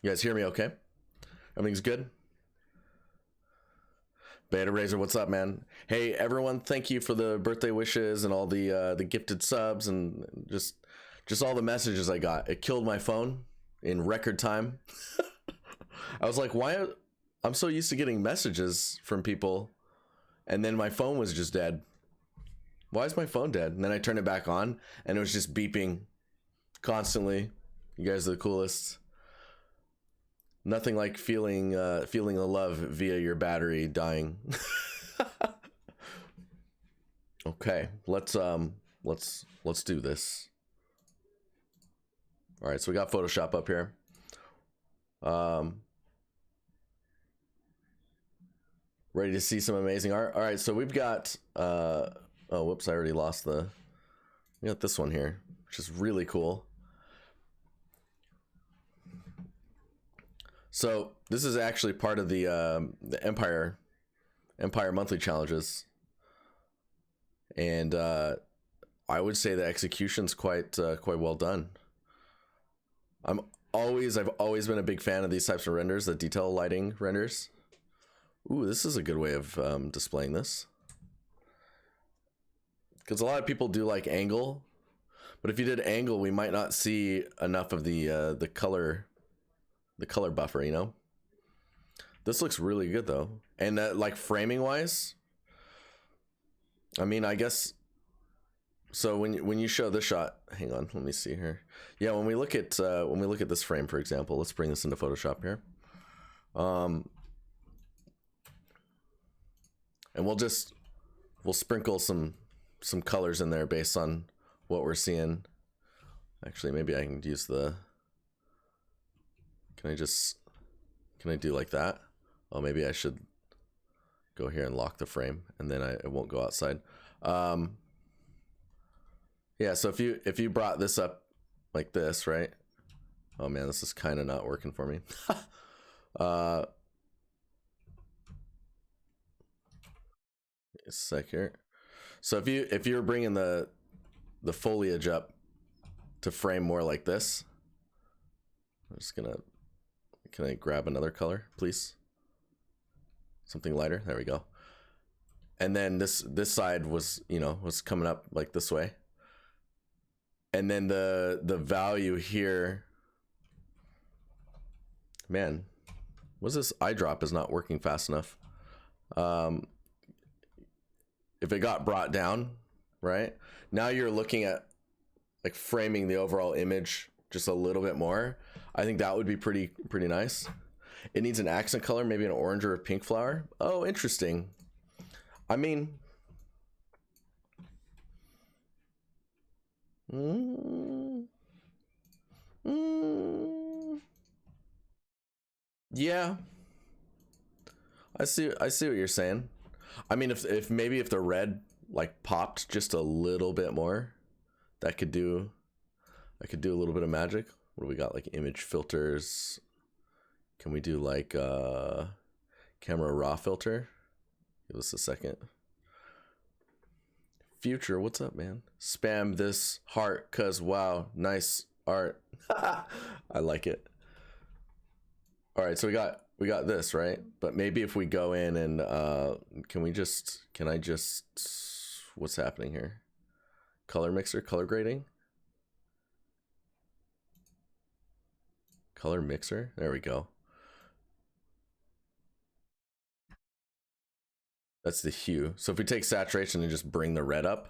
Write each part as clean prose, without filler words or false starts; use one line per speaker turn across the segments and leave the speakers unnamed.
You guys hear me okay? Everything's good? Beta Razor, what's up, man? Hey, everyone, thank you for the birthday wishes and all the gifted subs and just all the messages I got. It killed my phone in record time. I was like, why? I'm so used to getting messages from people, and then my phone was just dead. Why is my phone dead? And then I turned it back on, and it was just beeping constantly. You guys are the coolest. Nothing like feeling the love via your battery dying. Okay, let's do this. All right, so we got Photoshop up here. Ready to see some amazing art. All right, so we've got oh, whoops, I already lost we got this one here, which is really cool. So this is actually part of the Empire monthly challenges, and I would say the execution's quite well done. I've always been a big fan of these types of renders, the detail lighting renders. Ooh, this is a good way of displaying this, because a lot of people do like angle, but if you did angle, we might not see enough of the color buffer, you know. This looks really good though, and like framing wise, I mean, I guess so. When you show this shot, hang on, let me see here. Yeah, when we look at this frame, for example, let's bring this into Photoshop here. And we'll sprinkle some colors in there based on what we're seeing. Actually, maybe I can use can I do like that? Oh, maybe I should go here and lock the frame, and then it won't go outside. Yeah, so if you brought this up like this, right? Oh man, this is kind of not working for me. A sec here. So if you're bringing the foliage up to frame more like this, I'm just gonna, can I grab another color, please? Something lighter. There we go. And then this side was coming up like this way, and then the value here. Man, what's this? Eyedrop is not working fast enough. If it got brought down, right? Now you're looking at like framing the overall image just a little bit more. I think that would be pretty nice. It needs an accent color, maybe an orange or a pink flower. Oh, interesting. I mean, yeah, I see what you're saying. I mean, if the red like popped just a little bit more, that could do a little bit of magic. What do we got? Like image filters. Can we do like camera raw filter? Give us a second. Future, what's up, man? Spam this heart, cause wow, nice art. I like it. All right, so we got this, right? But maybe if we go in and can I just what's happening here? Color mixer, color grading, color mixer. There we go. That's the hue. So if we take saturation and just bring the red up,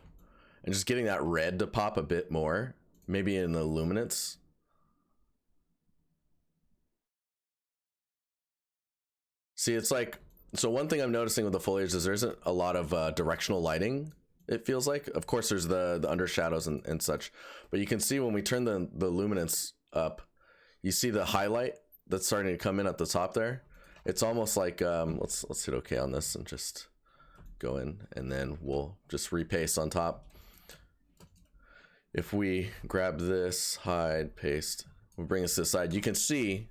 and just getting that red to pop a bit more, maybe in the luminance. See, it's like, so one thing I'm noticing with the foliage is there isn't a lot of directional lighting, it feels like. Of course, there's the under shadows and such, but you can see when we turn the luminance up, you see the highlight that's starting to come in at the top there. It's almost like, let's hit OK on this and just go in, and then we'll just repaste on top. If we grab this, hide, paste, we'll bring this to the side. You can see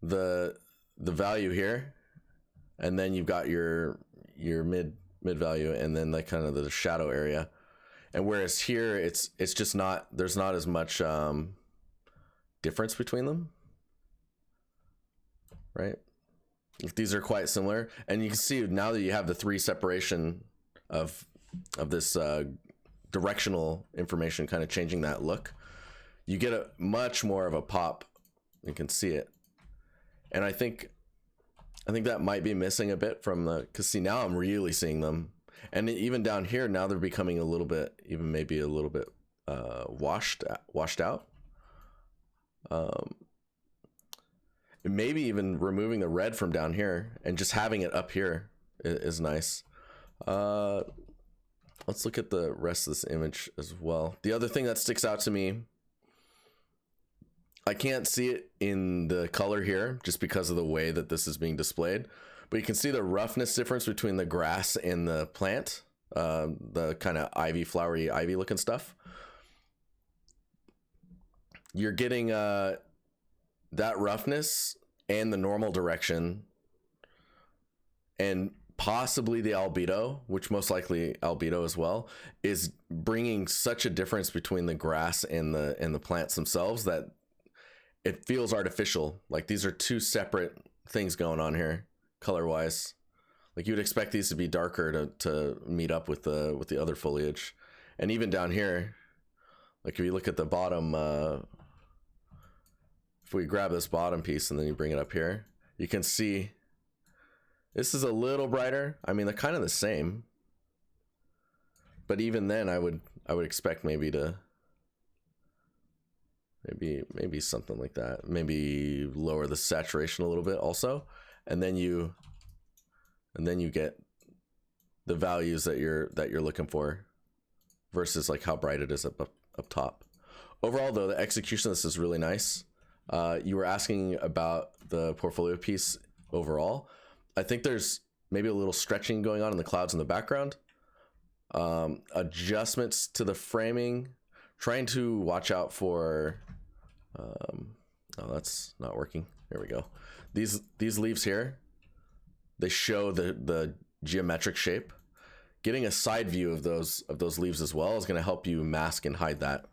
the value here, and then you've got your mid value, and then like kind of the shadow area. And whereas here, it's just not, there's not as much difference between them. right? These are quite similar, and you can see now that you have the 3 separation of this directional information kind of changing that look, you get a much more of a pop. You can see it, and I think that might be missing a bit from the, because see, now I'm really seeing them, and even down here now they're becoming a little bit, even maybe a little bit washed out. Maybe even removing the red from down here and just having it up here is nice. Let's look at the rest of this image as well. The other thing that sticks out to me, I can't see it in the color here just because of the way that this is being displayed, but you can see the roughness difference between the grass and the plant, the kind of flowery ivy looking stuff. You're getting that roughness and the normal direction, and possibly the albedo, which most likely albedo as well, is bringing such a difference between the grass and the plants themselves that it feels artificial. Like these are 2 separate things going on here color wise. Like you would expect these to be darker to meet up with the other foliage. And even down here, like if you look at the bottom, if we grab this bottom piece and then you bring it up here, you can see this is a little brighter. I mean, they're kind of the same, but even then I would expect maybe something like that. Maybe lower the saturation a little bit also, and then you get the values that you're looking for versus like how bright it is up top. Overall though, the execution of this is really nice. You were asking about the portfolio piece overall. I think there's maybe a little stretching going on in the clouds in the background. Adjustments to the framing, trying to watch out for, oh, that's not working. There we go. These leaves here, they show the geometric shape. Getting a side view of those leaves as well is going to help you mask and hide that.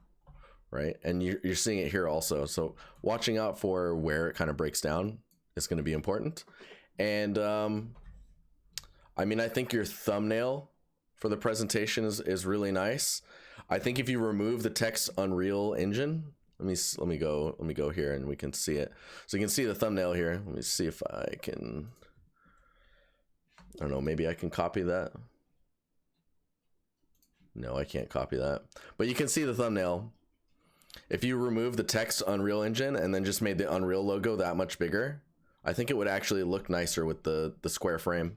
Right, and you're seeing it here also. So watching out for where it kind of breaks down is going to be important. And I mean, I think your thumbnail for the presentation is really nice. I think if you remove the text Unreal Engine, let me go here and we can see it. So you can see the thumbnail here. Let me see if I can. I don't know. Maybe I can copy that. No, I can't copy that. But you can see the thumbnail. If you remove the text Unreal Engine and then just made the Unreal logo that much bigger, I think it would actually look nicer with the square frame.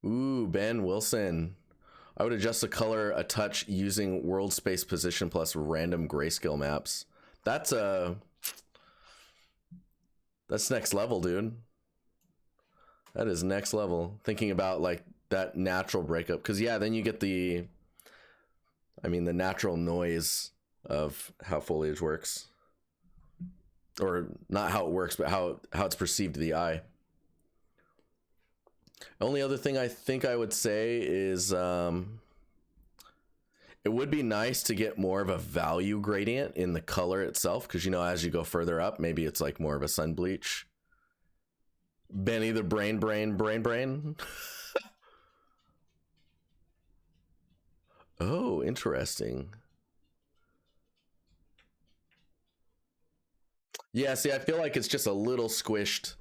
Ooh, Ben Wilson. I would adjust the color a touch using world space position plus random grayscale maps. That's next level, dude. That is next level. Thinking about like that natural breakup, because yeah, then you get the natural noise of how foliage works, or not how it works, but how it's perceived to the eye. Only other thing I think I would say is it would be nice to get more of a value gradient in the color itself, because you know, as you go further up, maybe it's like more of a sun bleach. Benny the brain. Oh, interesting. Yeah, see, I feel like it's just a little squished.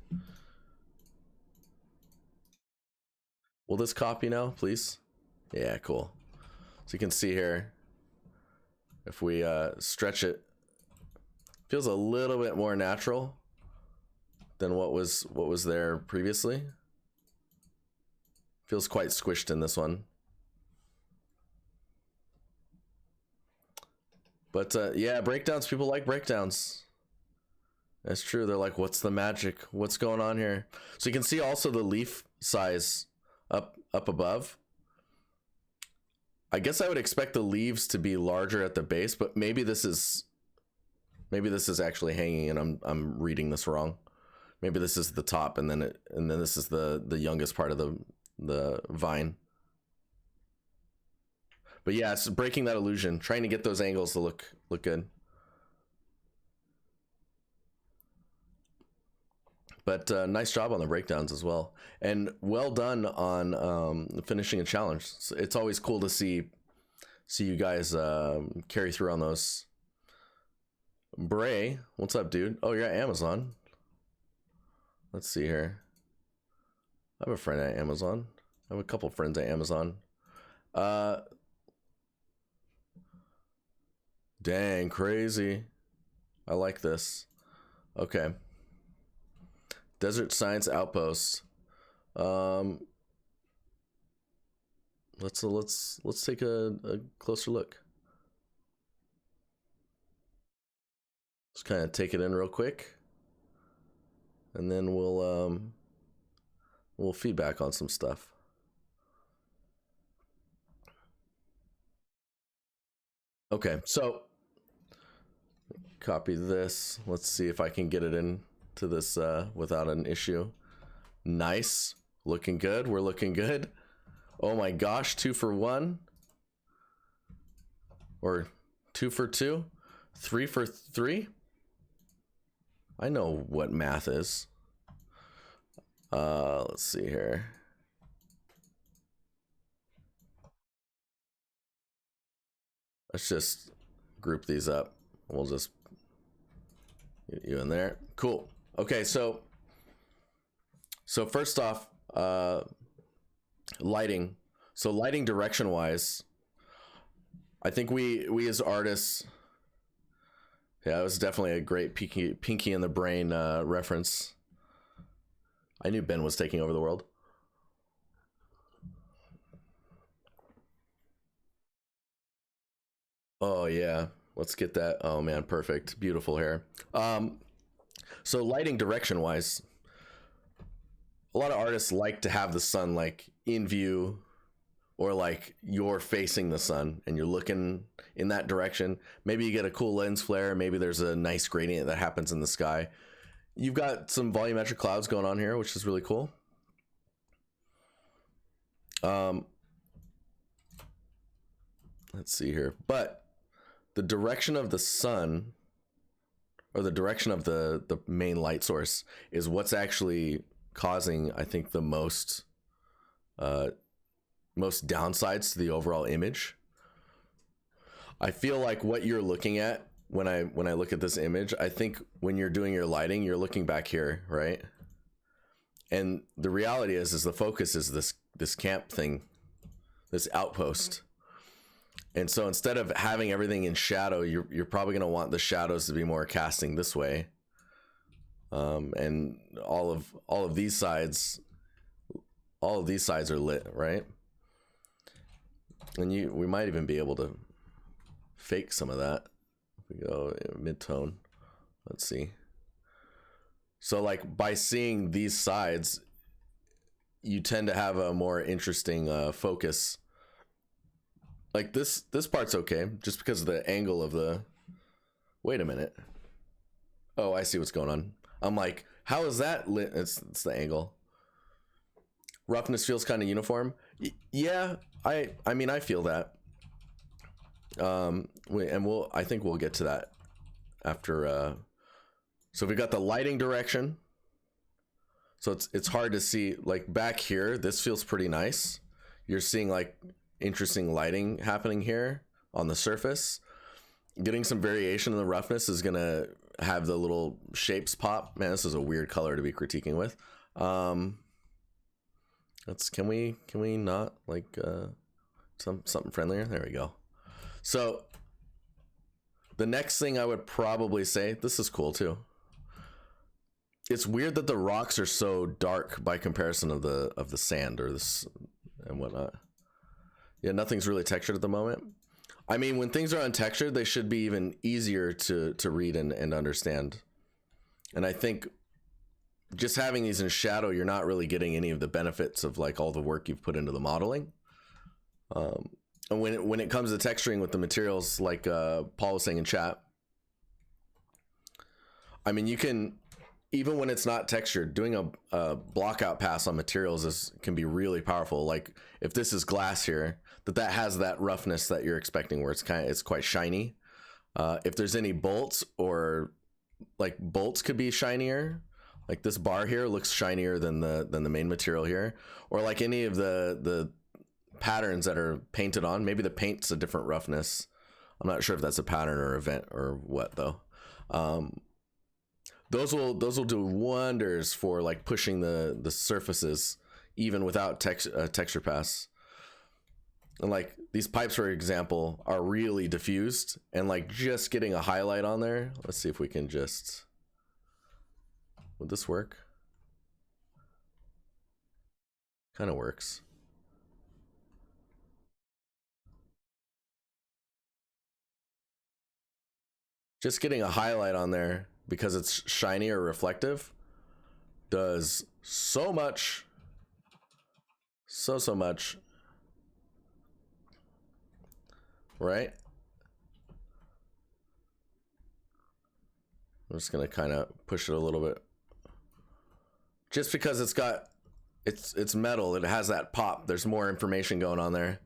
Will this copy now, please? Yeah, cool. So you can see here, if we stretch it, feels a little bit more natural than what was there previously. Feels quite squished in this one. But yeah, breakdowns, people like breakdowns. That's true. They're like, what's the magic? What's going on here? So you can see also the leaf size up above. I guess I would expect the leaves to be larger at the base, but maybe this is actually hanging and I'm reading this wrong. Maybe this is the top and then this is the youngest part of the vine. But yeah, it's breaking that illusion, trying to get those angles to look good. But nice job on the breakdowns as well, and well done on finishing a challenge. It's always cool to see you guys carry through on those. Bray, what's up, dude? Oh, you're at Amazon. Let's see here. I have a friend at Amazon. I have a couple friends at Amazon. Dang, crazy. I like this. Okay. Desert Science Outpost. Let's take a closer look. Just kind of take it in real quick, and then we'll feedback on some stuff. Okay, so copy this. Let's see if I can get it into this without an issue. Nice, looking good. We're looking good. Oh my gosh, 2 for 1, or 2 for 2, 3 for 3. I know what math is. Let's see here. Let's just group these up. We'll just get you in there. Cool. Okay, so first off, lighting. So lighting direction wise, I think we as artists, yeah, it was definitely a great Pinky in the Brain reference. I knew Ben was taking over the world. Oh yeah, let's get that. Oh man, perfect, beautiful hair. So lighting direction wise, a lot of artists like to have the sun like in view, or like you're facing the sun and you're looking in that direction. Maybe you get a cool lens flare, maybe there's a nice gradient that happens in the sky. You've got some volumetric clouds going on here, which is really cool. Let's see here, but the direction of the sun, or the direction of the main light source, is what's actually causing, I think, the most downsides to the overall image. I feel like what you're looking at when I look at this image, I think when you're doing your lighting, you're looking back here, right? And the reality is the focus is this camp thing, this outpost. And so instead of having everything in shadow, you're probably going to want the shadows to be more casting this way. And all of these sides are lit, right? And we might even be able to fake some of that. If we go mid-tone, let's see. So like by seeing these sides, you tend to have a more interesting focus. Like this part's okay, just because of the angle of the, wait a minute. Oh, I see what's going on. I'm like, how is that lit? It's the angle. Roughness feels kind of uniform. Yeah, I mean, I feel that. I think we'll get to that after. So we got the lighting direction. So it's hard to see, like back here, this feels pretty nice. You're seeing like interesting lighting happening here on the surface. Getting some variation in the roughness is gonna have the little shapes pop. Man, this is a weird color to be critiquing with. Can we not like something friendlier? There we go. So the next thing I would probably say, this is cool too. It's weird that the rocks are so dark by comparison of the sand or this and whatnot. Yeah, nothing's really textured at the moment. I mean, when things are untextured, they should be even easier to read and understand. And I think just having these in shadow, you're not really getting any of the benefits of like all the work you've put into the modeling. And when it comes to texturing with the materials, like Paul was saying in chat, I mean, you can, even when it's not textured, doing a block out pass on materials can be really powerful. Like if this is glass here, that has that roughness that you're expecting, where it's quite shiny. If there's any bolts, or like bolts could be shinier, Like this bar here looks shinier than the main material here, or like any of the patterns that are painted on. Maybe the paint's a different roughness. I'm not sure if that's a pattern or event or what though. Those will do wonders for like pushing the surfaces even without texture pass. And like these pipes, for example, are really diffused, and like just getting a highlight on there. Let's see if we can just. Would this work? Kind of works. Just getting a highlight on there because it's shiny or reflective does so much. So much. Right? I'm just gonna kind of push it a little bit. Just because it's metal, it has that pop. There's more information going on there.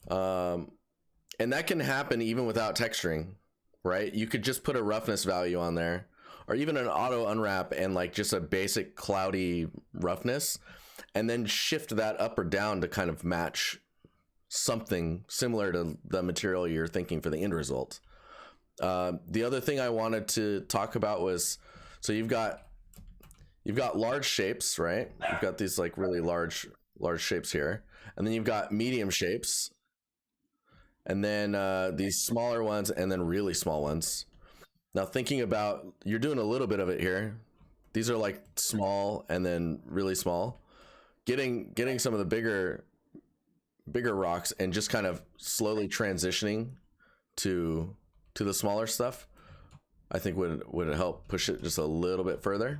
And that can happen even without texturing, right? You could just put a roughness value on there, or even an auto unwrap and like just a basic cloudy roughness, and then shift that up or down to kind of match something similar to the material you're thinking for the end result. The other thing I wanted to talk about was, so you've got large shapes, right? You've got these like really large shapes here, and then you've got medium shapes, and then these smaller ones, and then really small ones. Now thinking about, you're doing a little bit of it here. These are like small and then really small. Getting some of the bigger rocks and just kind of slowly transitioning to the smaller stuff, I think would help push it just a little bit further.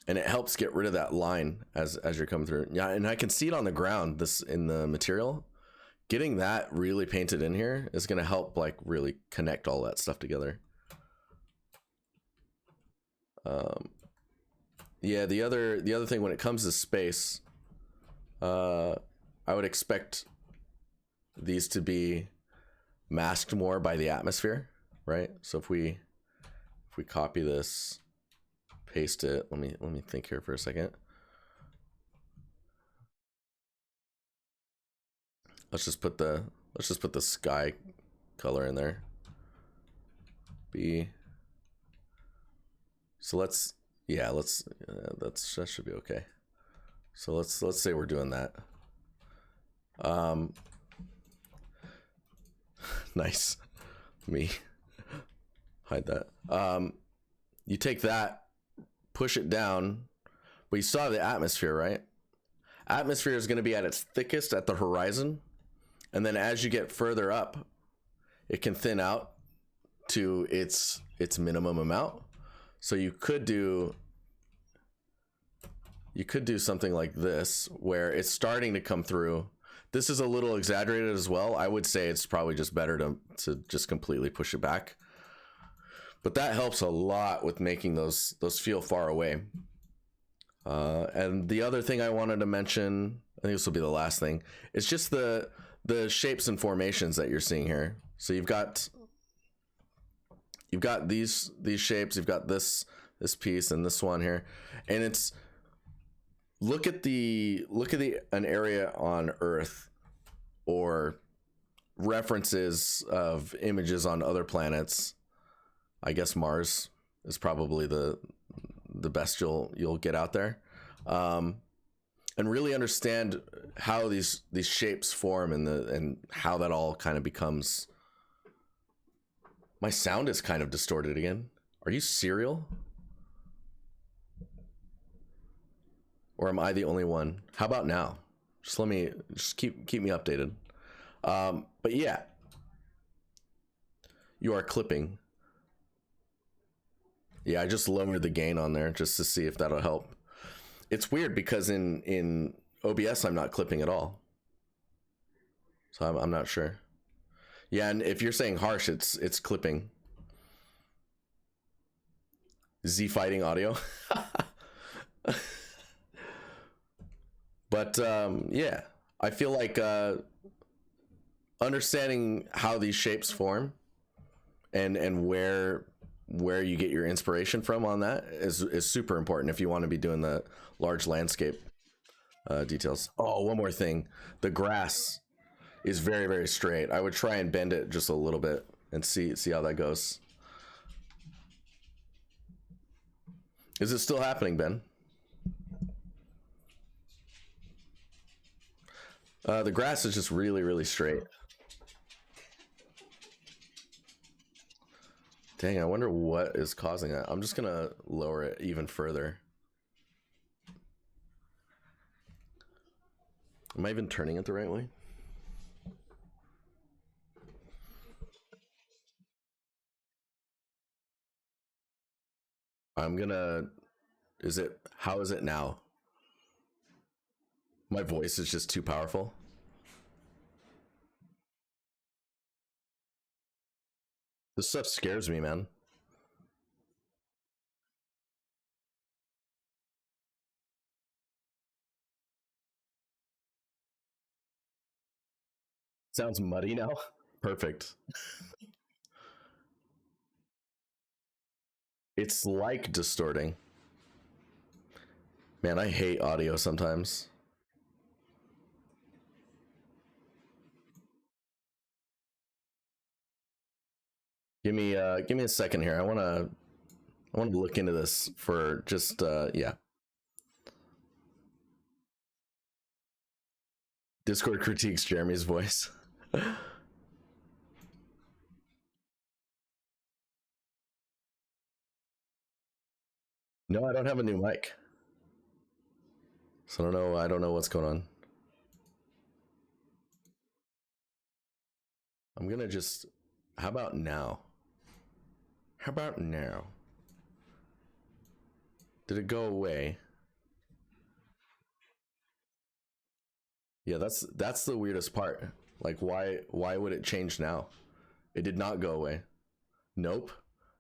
And it helps get rid of that line as you're coming through. Yeah, and I can see it on the ground, this in the material. Getting that really painted in here is going to help like really connect all that stuff together. Yeah, the other thing when it comes to space, I would expect these to be masked more by the atmosphere, right? So if we copy this, paste it, let me think here for a second. Let's just put the sky color in there. So that should be okay. So let's say we're doing that. Nice. Me hide that. You take that, push it down, but you saw the atmosphere, right? Atmosphere is going to be at its thickest at the horizon, and then as you get further up, it can thin out to its minimum amount. So you could do something like this where it's starting to come through. This is a little exaggerated as well. I would say it's probably just better to just completely push it back. But that helps a lot with making those feel far away. And the other thing I wanted to mention, I think this will be the last thing, it's just the shapes and formations that you're seeing here. So you've got these shapes, you've got this piece and this one here, and it's look at an area on Earth or references of images on other planets. I guess Mars is probably the best you'll get out there, and really understand how these shapes form and how that all kind of becomes. My sound is kind of distorted again. Are you serial? Or am I the only one? How about now? Just keep me updated. But yeah, you are clipping. Yeah, I just lowered the gain on there just to see if that'll help. It's weird because in OBS I'm not clipping at all, so I'm not sure. Yeah, and if you're saying harsh, it's clipping. Z fighting audio. But yeah, I feel like understanding how these shapes form and where where you get your inspiration from on that is super important if you want to be doing the large landscape details. Oh, one more thing. The grass is very, very straight. I would try and bend it just a little bit and see how that goes. Is it still happening, Ben? The grass is just really, really straight. Dang, I wonder what is causing that. I'm just gonna lower it even further. Am I even turning it the right way? I'm gonna. How is it now? My voice is just too powerful. This stuff scares me, man. Sounds muddy now. Perfect. It's like distorting. Man, I hate audio sometimes. Give me a second here. I want to look into this for just yeah. Discord critiques Jeremy's voice. No, I don't have a new mic. So I don't know what's going on. I'm gonna just how about now? How about now? Did it go away? Yeah, that's the weirdest part. Like why would it change now? It did not go away. Nope.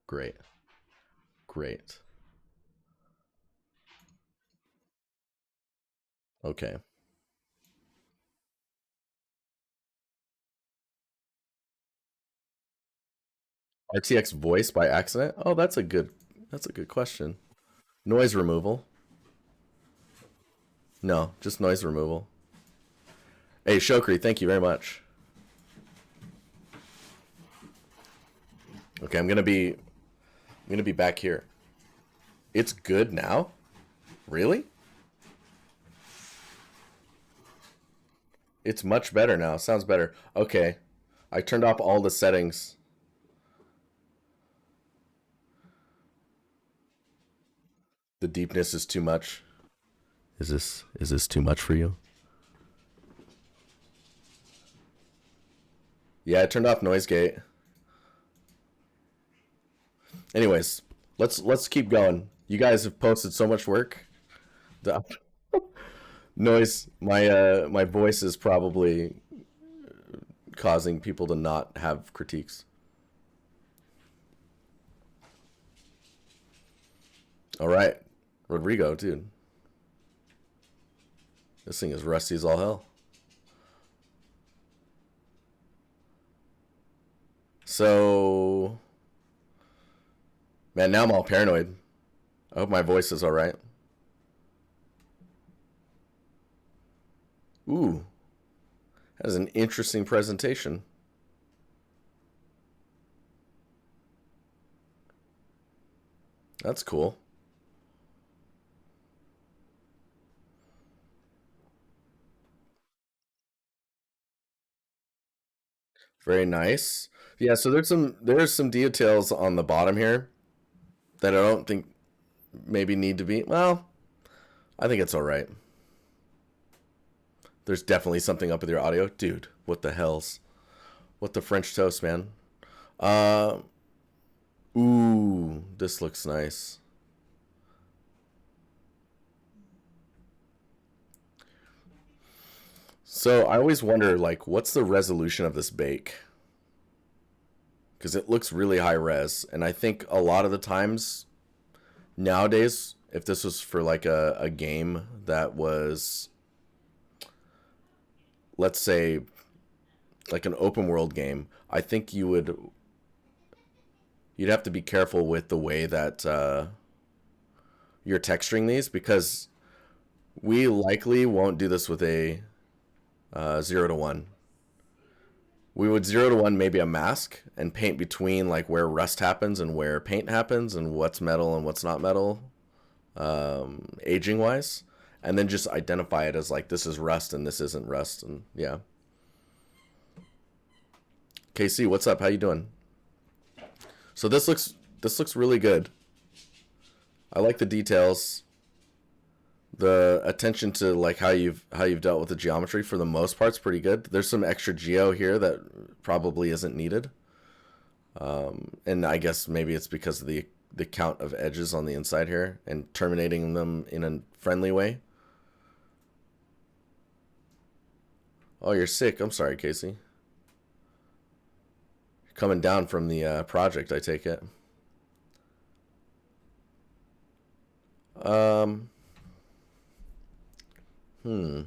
Great. Great. Okay. RTX voice by accident? Oh, that's a good question. Noise removal. No, just noise removal. Hey, Shokri, thank you very much. Okay, I'm gonna be back here. It's good now? Really? It's much better now. Sounds better. Okay. I turned off all the settings. The deepness is too much. Is this too much for you? Yeah, I turned off noise gate. Anyways, let's keep going. You guys have posted so much work. The noise my voice is probably causing people to not have critiques. All right. Rodrigo, dude. This thing is rusty as all hell. So, man, now I'm all paranoid. I hope my voice is all right. Ooh, that is an interesting presentation. That's cool. Very nice. Yeah, so there's some details on the bottom here that I don't think maybe need to be. Well, I think it's all right. There's definitely something up with your audio, dude. What the hell's what the French toast, man? Uh, ooh, this looks nice. So I always wonder, like, what's the resolution of this bake? Because it looks really high res, and I think a lot of the times nowadays, if this was for like a game that was, let's say, like an open world game, I think you would you'd have to be careful with the way that you're texturing these, because we likely won't do this with a 0 to 1. We would 0 to 1 maybe a mask and paint between like where rust happens and where paint happens and what's metal and what's not metal, aging wise, and then just identify it as like this is rust and this isn't rust. And yeah. KC, what's up? How you doing? So this looks really good. I like the details. The attention to like how you've dealt with the geometry for the most part's pretty good. There's some extra geo here that probably isn't needed. And I guess maybe it's because of the count of edges on the inside here and terminating them in a friendly way. Oh, you're sick. I'm sorry, Casey. You're coming down from the project, I take it. Um, hmm.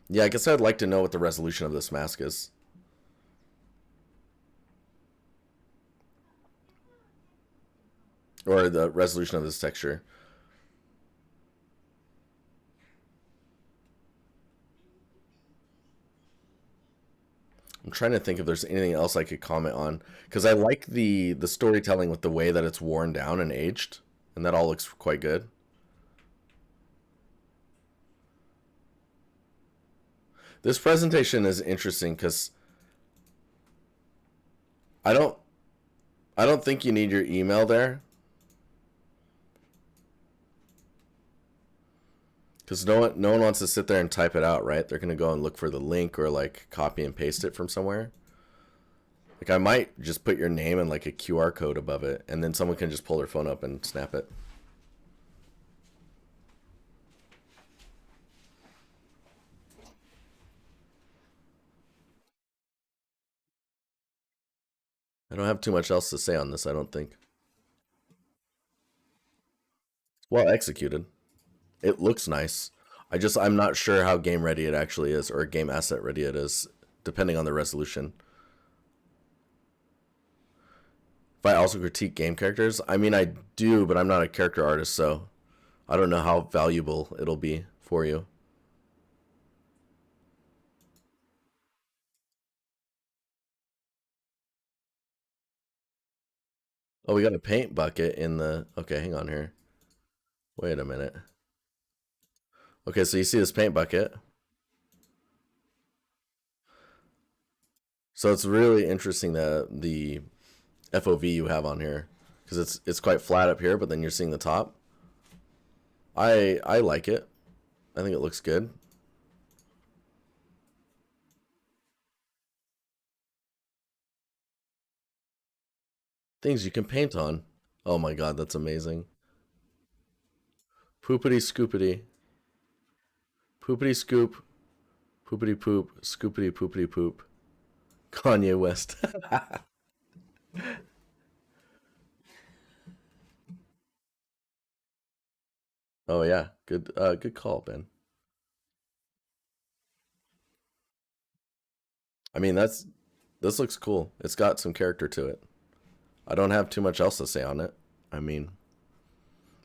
Yeah, I guess I'd like to know what the resolution of this mask is. Or the resolution of this texture. I'm trying to think if there's anything else I could comment on, because I like the storytelling with the way that it's worn down and aged, and that all looks quite good. This presentation is interesting because I don't I don't think you need your email there, because no one wants to sit there and type it out, right? They're gonna go and look for the link or like copy and paste it from somewhere. Like I might just put your name and like a QR code above it, and then someone can just pull their phone up and snap it. I don't have too much else to say on this, I don't think. Well executed. It looks nice. I'm not sure how game ready it actually is, or game asset ready it is, depending on the resolution. If I also critique game characters, I mean I do, but I'm not a character artist, so I don't know how valuable it'll be for you. Oh, we got a paint bucket in the. Okay, hang on here. Wait a minute. Okay, so you see this paint bucket. So it's really interesting that the FOV you have on here, because it's quite flat up here, but then you're seeing the top. I like it. I think it looks good. Things you can paint on. Oh my god, that's amazing. Poopity scoopity. Poopity scoop. Poopity poop. Scoopity poopity poop. Kanye West. Oh yeah, good call, Ben. I mean, this looks cool. It's got some character to it. I don't have too much else to say on it. I mean,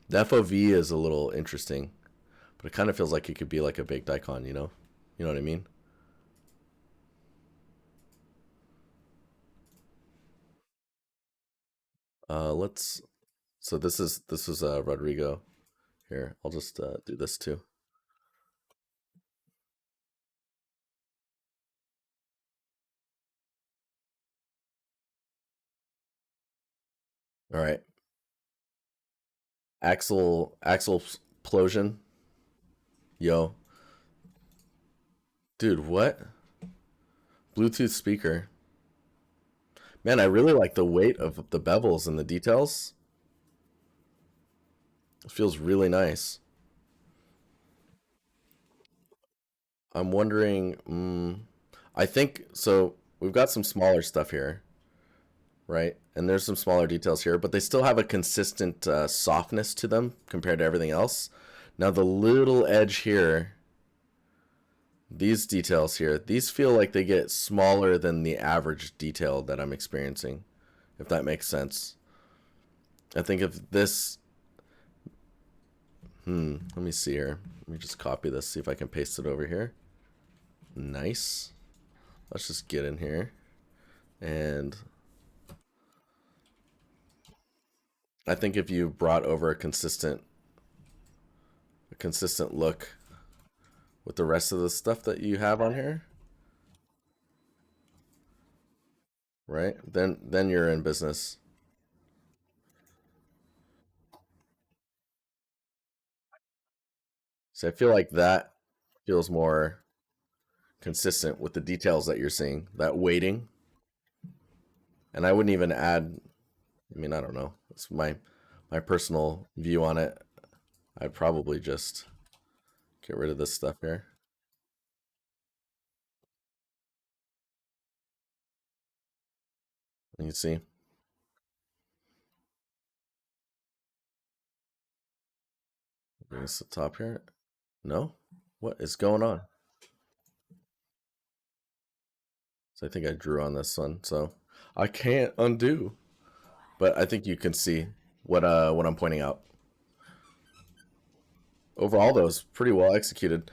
the FOV is a little interesting, but it kind of feels like it could be like a baked icon, you know? You know what I mean? Let's. So this is Rodrigo. Here, I'll just do this too. All right, Axel Plosion. Yo, dude, what? Bluetooth speaker. Man, I really like the weight of the bevels and the details. It feels really nice. I'm wondering. I think so. We've got some smaller stuff here, right? And there's some smaller details here, but they still have a consistent softness to them compared to everything else. Now the little edge here, these details here, these feel like they get smaller than the average detail that I'm experiencing, if that makes sense. I think if this, let me see here. Let me just copy this, see if I can paste it over here. Nice. Let's just get in here. And I think if you brought over a consistent look with the rest of the stuff that you have on here, right? Then you're in business. So I feel like that feels more consistent with the details that you're seeing, that weighting. And I wouldn't even add, I mean, I don't know. It's my personal view on it. I'd probably just get rid of this stuff here. And you see, bring this to the top here. No? What is going on? So I think I drew on this one, so I can't undo. But I think you can see what I'm pointing out. Overall, though, it's pretty well executed.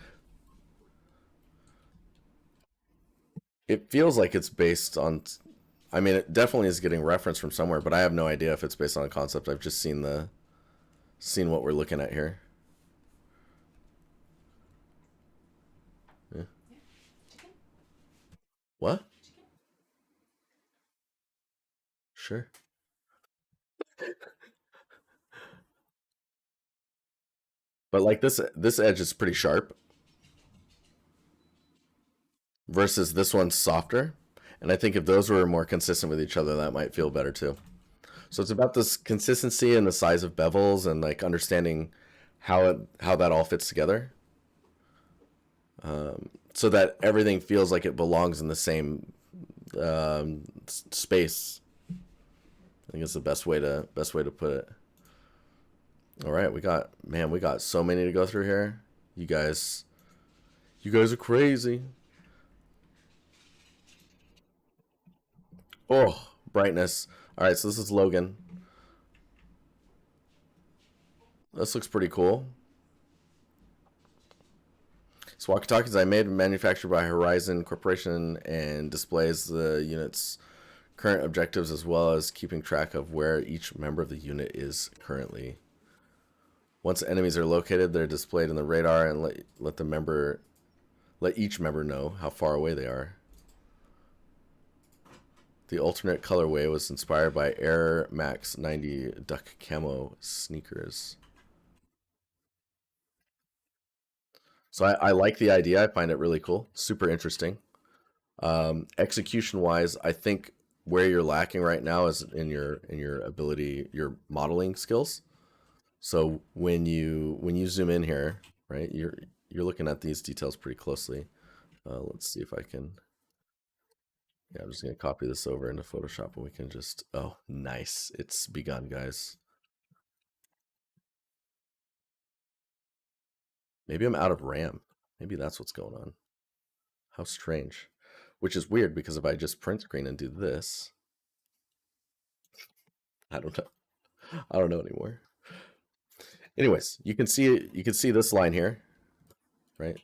It feels like it's based on. I mean, it definitely is getting reference from somewhere, but I have no idea if it's based on a concept. I've just seen what we're looking at here. Yeah. What? Sure. But like this edge is pretty sharp versus this one's softer. And I think if those were more consistent with each other, that might feel better too. So it's about this consistency and the size of bevels and like understanding how that all fits together, so that everything feels like it belongs in the same space. I think it's the best way to put it. All right, we got so many to go through here. You guys, you guys are crazy. Oh, brightness. All right, so this is Logan. This looks pretty cool. It's walkie-talkies I made, manufactured by Horizon Corporation, and displays the unit's current objectives as well as keeping track of where each member of the unit is currently. Once enemies are located, they're displayed in the radar and let each member know how far away they are. The alternate colorway was inspired by Air Max 90 Duck Camo sneakers. So I like the idea. I find it really cool. Super interesting. Execution wise, I think where you're lacking right now is in your ability, your modeling skills. So when you zoom in here, right, you're looking at these details pretty closely. Let's see if I can. Yeah, I'm just gonna copy this over into Photoshop, and we can just. Oh, nice! It's begun, guys. Maybe I'm out of RAM. Maybe that's what's going on. How strange. Which is weird because if I just print screen and do this, I don't know. I don't know anymore. Anyways, you can see this line here, right?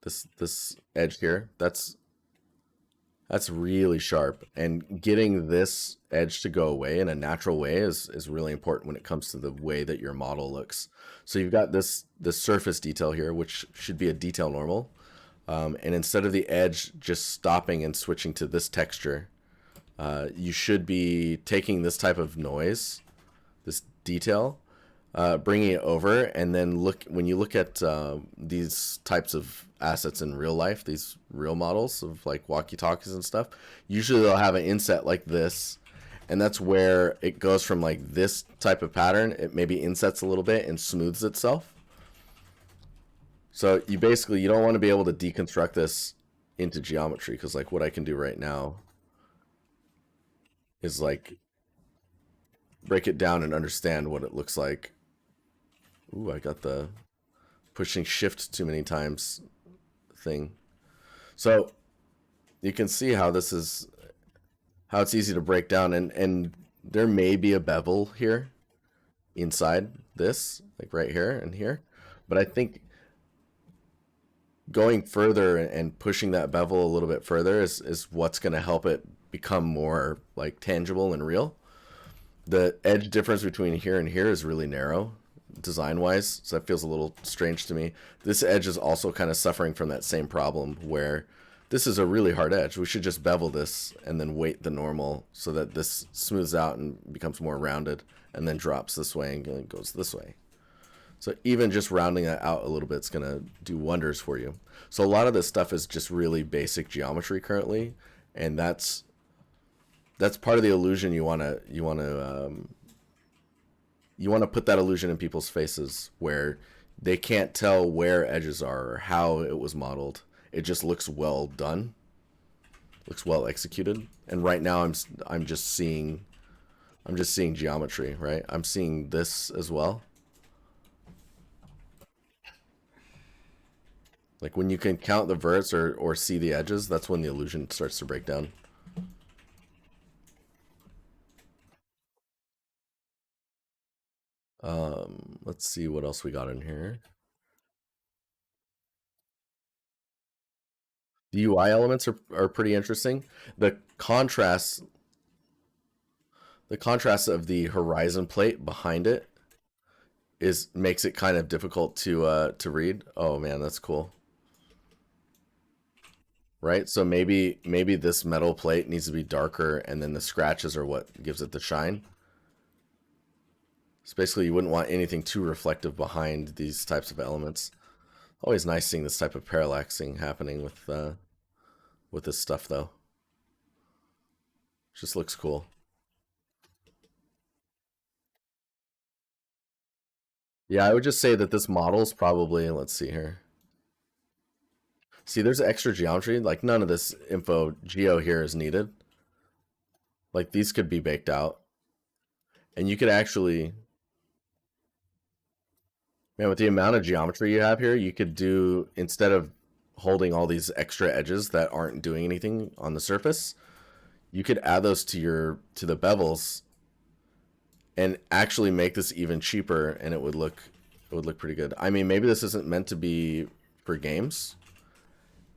This edge here. That's really sharp. And getting this edge to go away in a natural way is really important when it comes to the way that your model looks. So you've got this surface detail here, which should be a detail normal. And instead of the edge just stopping and switching to this texture, you should be taking this type of noise, this detail, bringing it over, and then when you look at these types of assets in real life, these real models of like walkie-talkies and stuff, usually they'll have an inset like this, and that's where it goes from like this type of pattern. It maybe insets a little bit and smooths itself. So you don't want to be able to deconstruct this into geometry, because like what I can do right now is like break it down and understand what it looks like. Ooh, I got the pushing shift too many times thing. So you can see how it's easy to break down, and there may be a bevel here inside this, like right here and here, but I think going further and pushing that bevel a little bit further is what's going to help it become more like tangible and real. The edge difference between here and here is really narrow design wise, so that feels a little strange to me. This edge is also kind of suffering from that same problem where this is a really hard edge. We should just bevel this and then weight the normal so that this smooths out and becomes more rounded and then drops this way and goes this way. So even just rounding that out a little bit is going to do wonders for you. So a lot of this stuff is just really basic geometry currently, and that's part of the illusion you want to put that illusion in people's faces where they can't tell where edges are or how it was modeled. It just looks well done, looks well executed. And right now I'm just seeing geometry, right? I'm seeing this as well. Like when you can count the verts or see the edges, that's when the illusion starts to break down. Let's see what else we got in here. The UI elements are pretty interesting. The contrast of the horizon plate behind it is makes it kind of difficult to read. Oh man, that's cool. Right? So maybe this metal plate needs to be darker and then the scratches are what gives it the shine. So basically you wouldn't want anything too reflective behind these types of elements. Always nice seeing this type of parallaxing happening with this stuff though. Just looks cool. Yeah, I would just say that this model's probably, let's see here. See, there's extra geometry. Like none of this info geo here is needed. Like these could be baked out. And you could actually, man, with the amount of geometry you have here, you could do, instead of holding all these extra edges that aren't doing anything on the surface, you could add those to the bevels and actually make this even cheaper and it would look pretty good. I mean, maybe this isn't meant to be for games.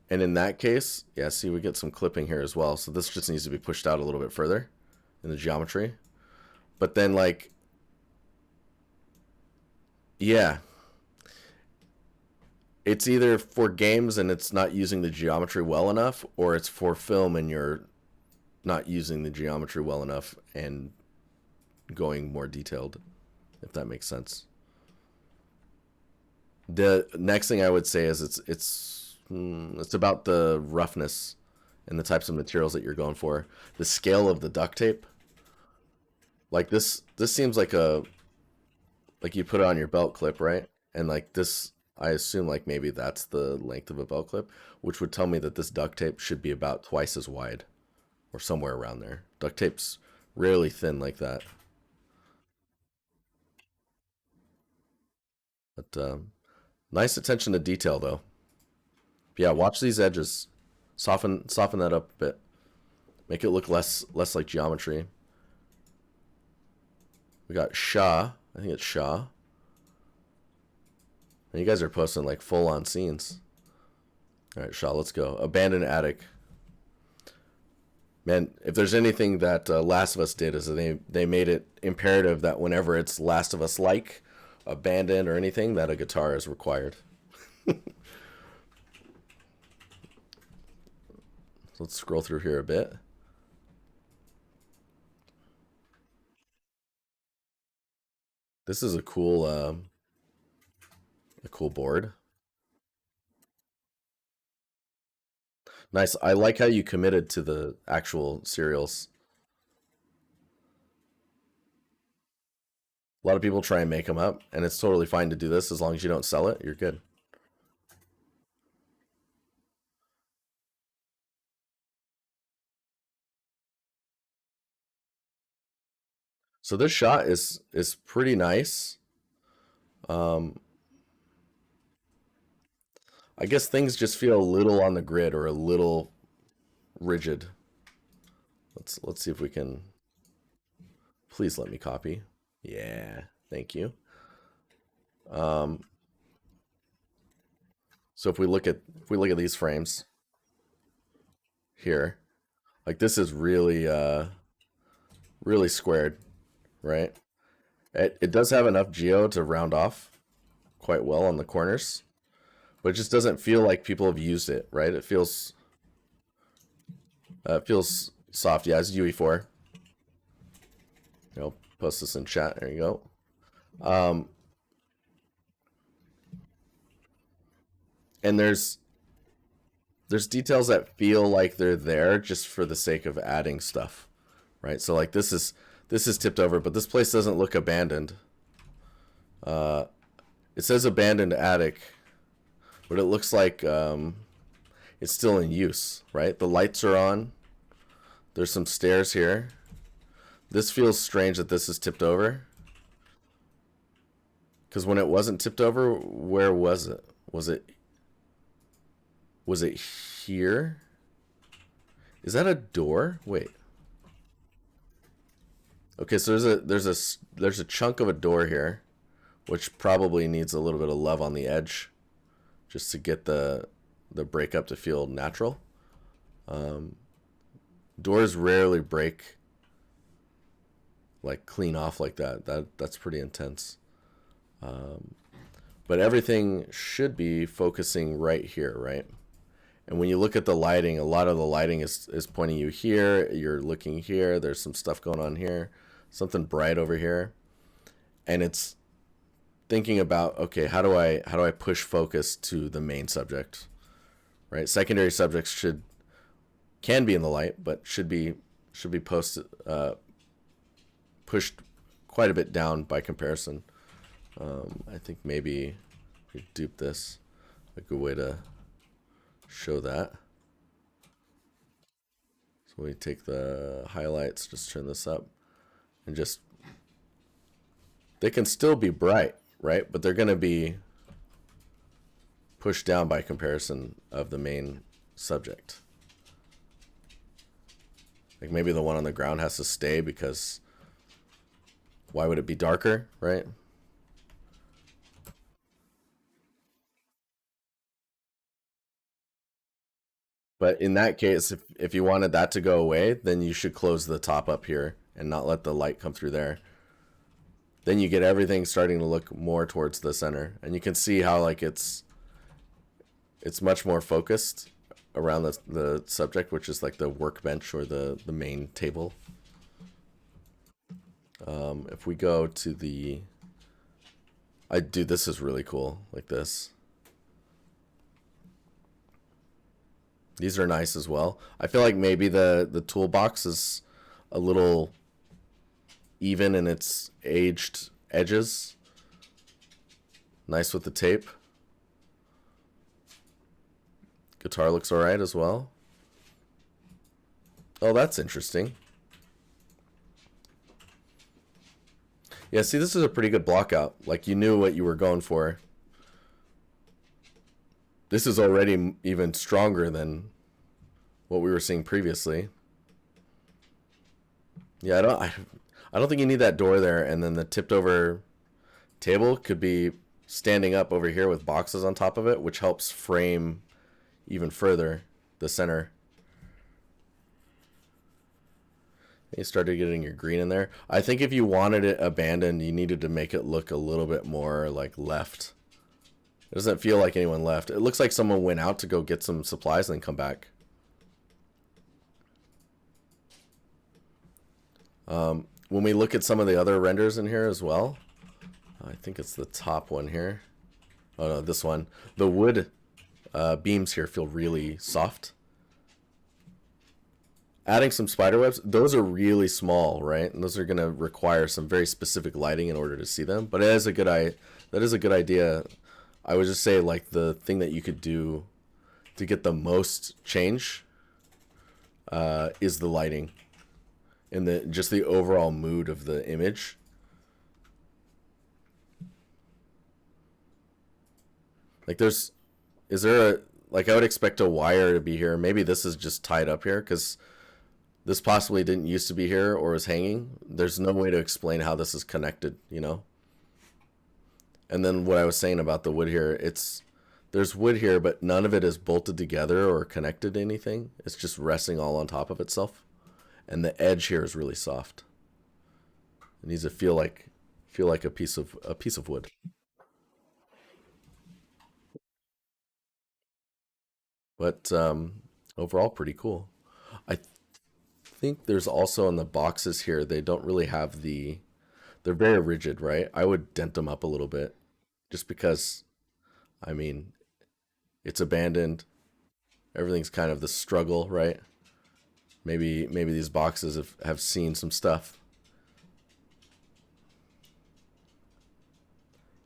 And in that case, yeah, see, we get some clipping here as well. So this just needs to be pushed out a little bit further in the geometry. But then, like, yeah, it's either for games and it's not using the geometry well enough, or it's for film and you're not using the geometry well enough and going more detailed, if that makes sense. The next thing I would say is it's about the roughness and the types of materials that you're going for. The scale of the duct tape, like this seems like a like you put it on your belt clip, right? And like this, I assume like maybe that's the length of a belt clip, which would tell me that this duct tape should be about twice as wide or somewhere around there. Duct tape's rarely thin like that. But nice attention to detail though. Yeah, watch these edges. Soften that up a bit. Make it look less like geometry. We got Shah. I think it's Shah. And you guys are posting like full on scenes. All right, Shah, let's go. Abandoned attic. Man, if there's anything that Last of Us did is they made it imperative that whenever it's Last of Us like, abandoned or anything, that a guitar is required. So let's scroll through here a bit. This is a cool board. Nice. I like how you committed to the actual cereals. A lot of people try and make them up, and it's totally fine to do this as long as you don't sell it. You're good. So this shot is pretty nice. Um, I guess things just feel a little on the grid or a little rigid. Let's see if we can. Please let me copy. Yeah, thank you. Um, so if we look at these frames here, like this is really really squared, right? It does have enough geo to round off quite well on the corners, but it just doesn't feel like people have used it, right? It feels soft. Yeah, it's UE4. I'll post this in chat. There you go. And there's details that feel like they're there just for the sake of adding stuff, right? So like this is tipped over, but this place doesn't look abandoned. It says abandoned attic, but it looks like it's still in use, right? The lights are on. There's some stairs here. This feels strange that this is tipped over. Because when it wasn't tipped over, where was it? Was it here? Is that a door? Wait. Okay, so there's a chunk of a door here, which probably needs a little bit of love on the edge, just to get the breakup to feel natural. Doors rarely break like clean off like that. That's pretty intense. But everything should be focusing right here, right? And when you look at the lighting, a lot of the lighting is pointing you here. You're looking here. There's some stuff going on here. Something bright over here. And it's thinking about, okay, how do I push focus to the main subject? Right? Secondary subjects can be in the light, but should be posted pushed quite a bit down by comparison. I think maybe we dupe this. A good way to show that. So we take the highlights, just turn this up, and just they can still be bright, right? But they're going to be pushed down by comparison of the main subject. Like maybe the one on the ground has to stay because why would it be darker, right? But in that case, if you wanted that to go away, then you should close the top up here and not let the light come through there. Then you get everything starting to look more towards the center. And you can see how like it's much more focused around the subject, which is like the workbench or the main table. If we go to this is really cool, like this. These are nice as well. I feel like maybe the toolbox is a little even in its aged edges. Nice with the tape. Guitar looks alright as well. Oh, that's interesting. Yeah, see, this is a pretty good block out. Like, you knew what you were going for. This is already even stronger than what we were seeing previously. Yeah, I don't think you need that door there, and then the tipped over table could be standing up over here with boxes on top of it, which helps frame even further the center. You started getting your green in there. I think if you wanted it abandoned, you needed to make it look a little bit more like left. It doesn't feel like anyone left. It looks like someone went out to go get some supplies and then come back. When we look at some of the other renders in here as well, I think it's the top one here. Oh no, this one. The wood beams here feel really soft. Adding some spider webs, those are really small, right? And those are going to require some very specific lighting in order to see them. But it is that is a good idea. I would just say like the thing that you could do to get the most change is the lighting and just the overall mood of the image. Like is there like I would expect a wire to be here. Maybe this is just tied up here because this possibly didn't used to be here or is hanging. There's no way to explain how this is connected, you know? And then what I was saying about the wood here, it's there's wood here, but none of it is bolted together or connected to anything. It's just resting all on top of itself. And the edge here is really soft. It needs to feel like a piece of wood. But overall, pretty cool. I think there's also in the boxes here, they don't really have the. They're very rigid, right? I would dent them up a little bit, just because. I mean, it's abandoned. Everything's kind of the struggle, right? Maybe these boxes have seen some stuff.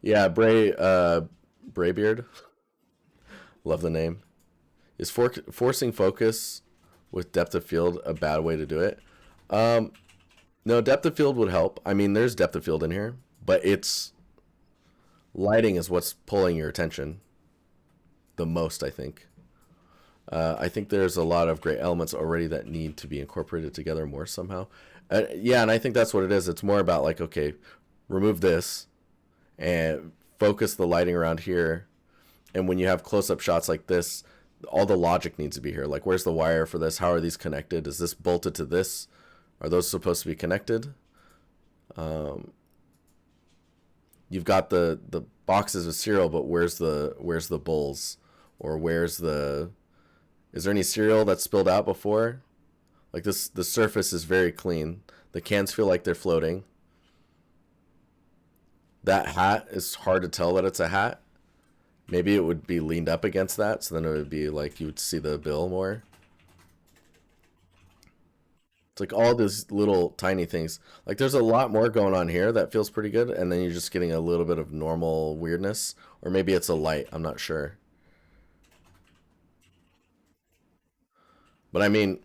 Yeah, Braybeard, love the name. Is forcing focus with depth of field a bad way to do it? Um, no, depth of field would help. I mean, there's depth of field in here, but it's lighting is what's pulling your attention the most, I think. I think there's a lot of great elements already that need to be incorporated together more somehow. Yeah, and I think that's what it is. It's more about like, okay, remove this and focus the lighting around here. And when you have close-up shots like this, all the logic needs to be here. Like, where's the wire for this? How are these connected? Is this bolted to this? Are those supposed to be connected? Um, you've got the boxes of cereal, but where's the bowls, or where's the is there any cereal that's spilled out before? Like this, the surface is very clean. The cans feel like they're floating. That hat is hard to tell that it's a hat. Maybe it would be leaned up against that, so then it would be like you would see the bill more. It's like all these little tiny things. Like there's a lot more going on here that feels pretty good, and then you're just getting a little bit of normal weirdness, or maybe it's a light. I'm not sure, but I mean,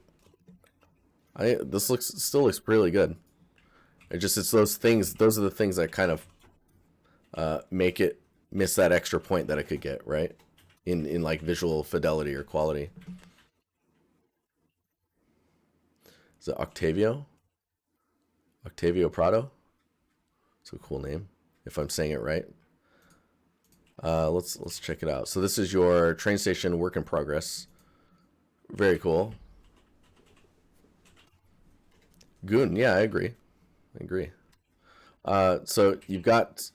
I this looks still looks really good. It's those things. Those are the things that kind of make it miss that extra point that it could get right in like visual fidelity or quality. Is it Octavio? Octavio Prado? It's a cool name, if I'm saying it right. Let's check it out. So this is your train station work in progress. Very cool. Goon, yeah, I agree. I agree. So you've got.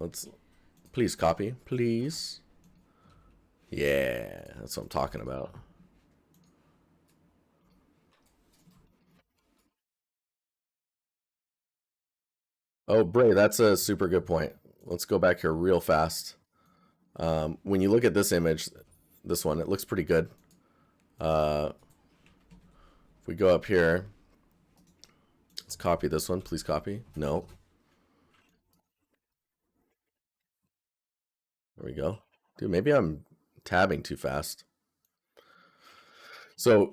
Let's please copy, please. Yeah, that's what I'm talking about. Oh, Bray, that's a super good point. Let's go back here real fast. When you look at this image, this one, it looks pretty good. Uh, if we go up here, let's copy this one. Please copy. No, there we go. Dude, maybe I'm tabbing too fast. So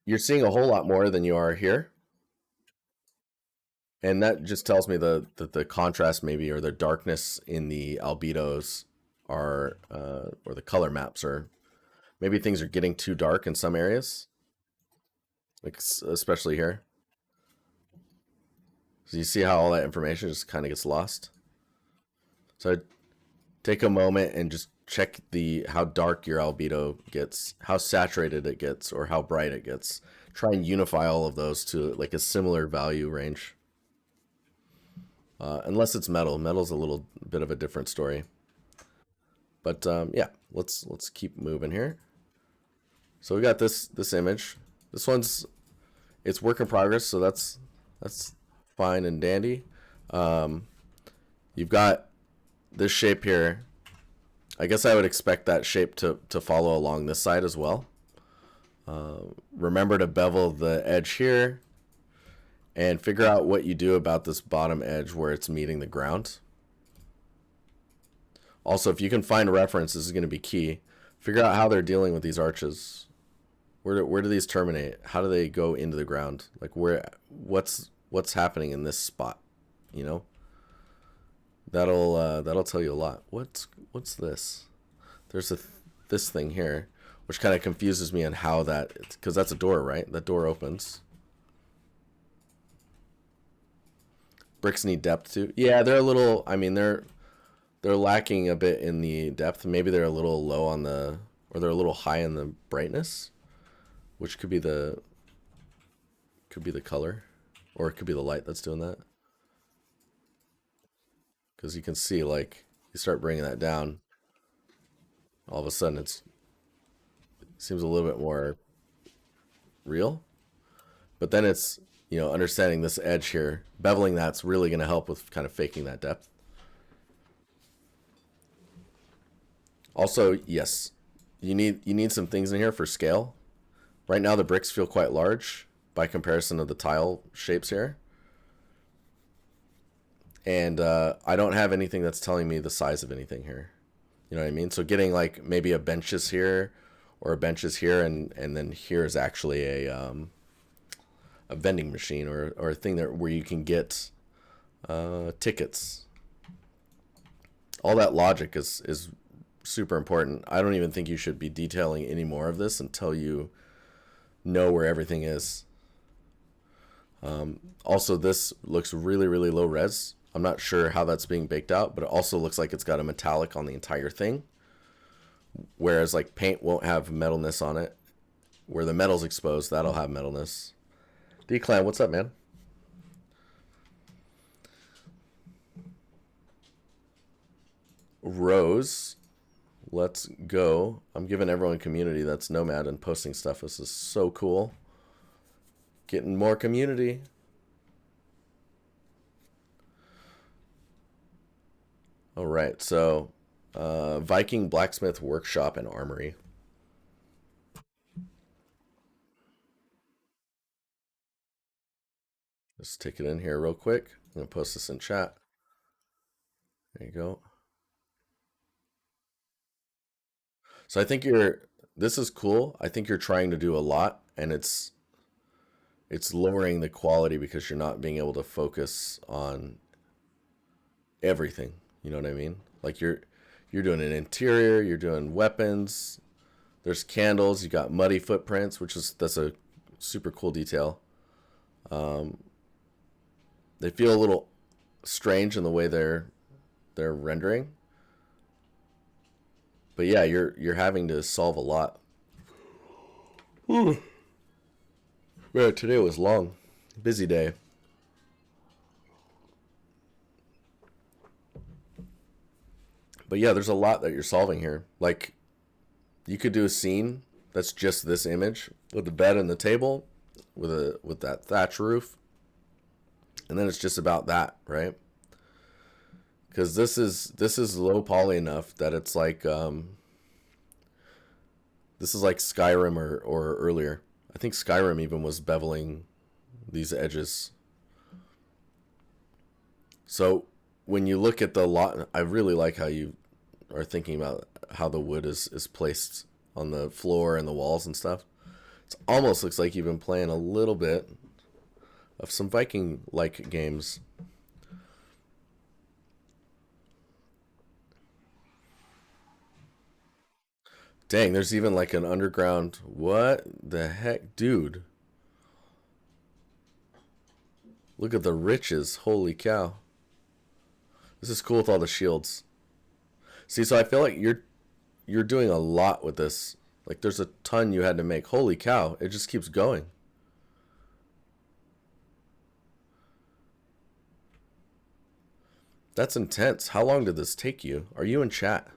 you're seeing a whole lot more than you are here, and that just tells me the contrast maybe or the darkness in the albedos are or the color maps are maybe things are getting too dark in some areas, like especially here. So you see how all that information just kind of gets lost. So take a moment and just check the how dark your albedo gets, how saturated it gets, or how bright it gets. Try and unify all of those to like a similar value range. Unless it's metal, metal's a little bit of a different story. But yeah, let's keep moving here. So we got this image. This one's it's work in progress, so that's fine and dandy. Um, you've got this shape here. I guess I would expect that shape to follow along this side as well. Remember to bevel the edge here and figure out what you do about this bottom edge where it's meeting the ground. Also, if you can find reference, this is going to be key. Figure out how they're dealing with these arches. Where do these terminate? How do they go into the ground? Like what's happening in this spot? You know, that'll tell you a lot. What's this? There's this thing here, which kind of confuses me on how that because that's a door, right? That door opens. Bricks need depth too. Yeah, they're a little. I mean, they're lacking a bit in the depth. Maybe they're a little low on the, or they're a little high in the brightness, which could be the color, or it could be the light that's doing that. Because you can see, like, you start bringing that down, all of a sudden it seems a little bit more real. But then it's, understanding this edge here, beveling that's really going to help with kind of faking that depth. Also, yes, you need some things in here for scale. Right now the bricks feel quite large by comparison to the tile shapes here. And I don't have anything that's telling me the size of anything here. You know what I mean? So getting like maybe a benches here or a benches here, and then here is actually a vending machine or a thing where you can get tickets. All that logic is super important. I don't even think you should be detailing any more of this until you know where everything is. Also, this looks really, really low res. I'm not sure how that's being baked out, but it also looks like it's got a metallic on the entire thing. Whereas like paint won't have metalness on it. Where the metal's exposed, that'll have metalness. D-Clan, what's up, man? Rose, let's go. I'm giving everyone community that's Nomad and posting stuff. This is so cool. Getting more community. All right, so Viking Blacksmith Workshop and Armory. Let's take it in here real quick. I'm going to post this in chat. There you go. So I think this is cool. I think you're trying to do a lot, and it's lowering the quality because you're not being able to focus on everything. You know what I mean? Like you're doing an interior, you're doing weapons. There's candles. You got muddy footprints, that's a super cool detail. They feel a little strange in the way they're rendering. But yeah, you're having to solve a lot. Man, today was long. Busy day. But yeah, there's a lot that you're solving here. Like, you could do a scene that's just this image with the bed and the table, with that thatch roof, and then it's just about that, right? Because this is low poly enough that it's like this is like Skyrim or earlier. I think Skyrim even was beveling these edges. So when you look at the lot, I really like how you are thinking about how the wood is placed on the floor and the walls and stuff. It almost looks like you've been playing a little bit of some Viking-like games. Dang, there's even like an underground. What the heck, dude? Look at the riches. Holy cow. This is cool with all the shields. See, so I feel like you're doing a lot with this. Like there's a ton you had to make. Holy cow, it just keeps going. That's intense. How long did this take you? Are you in chat?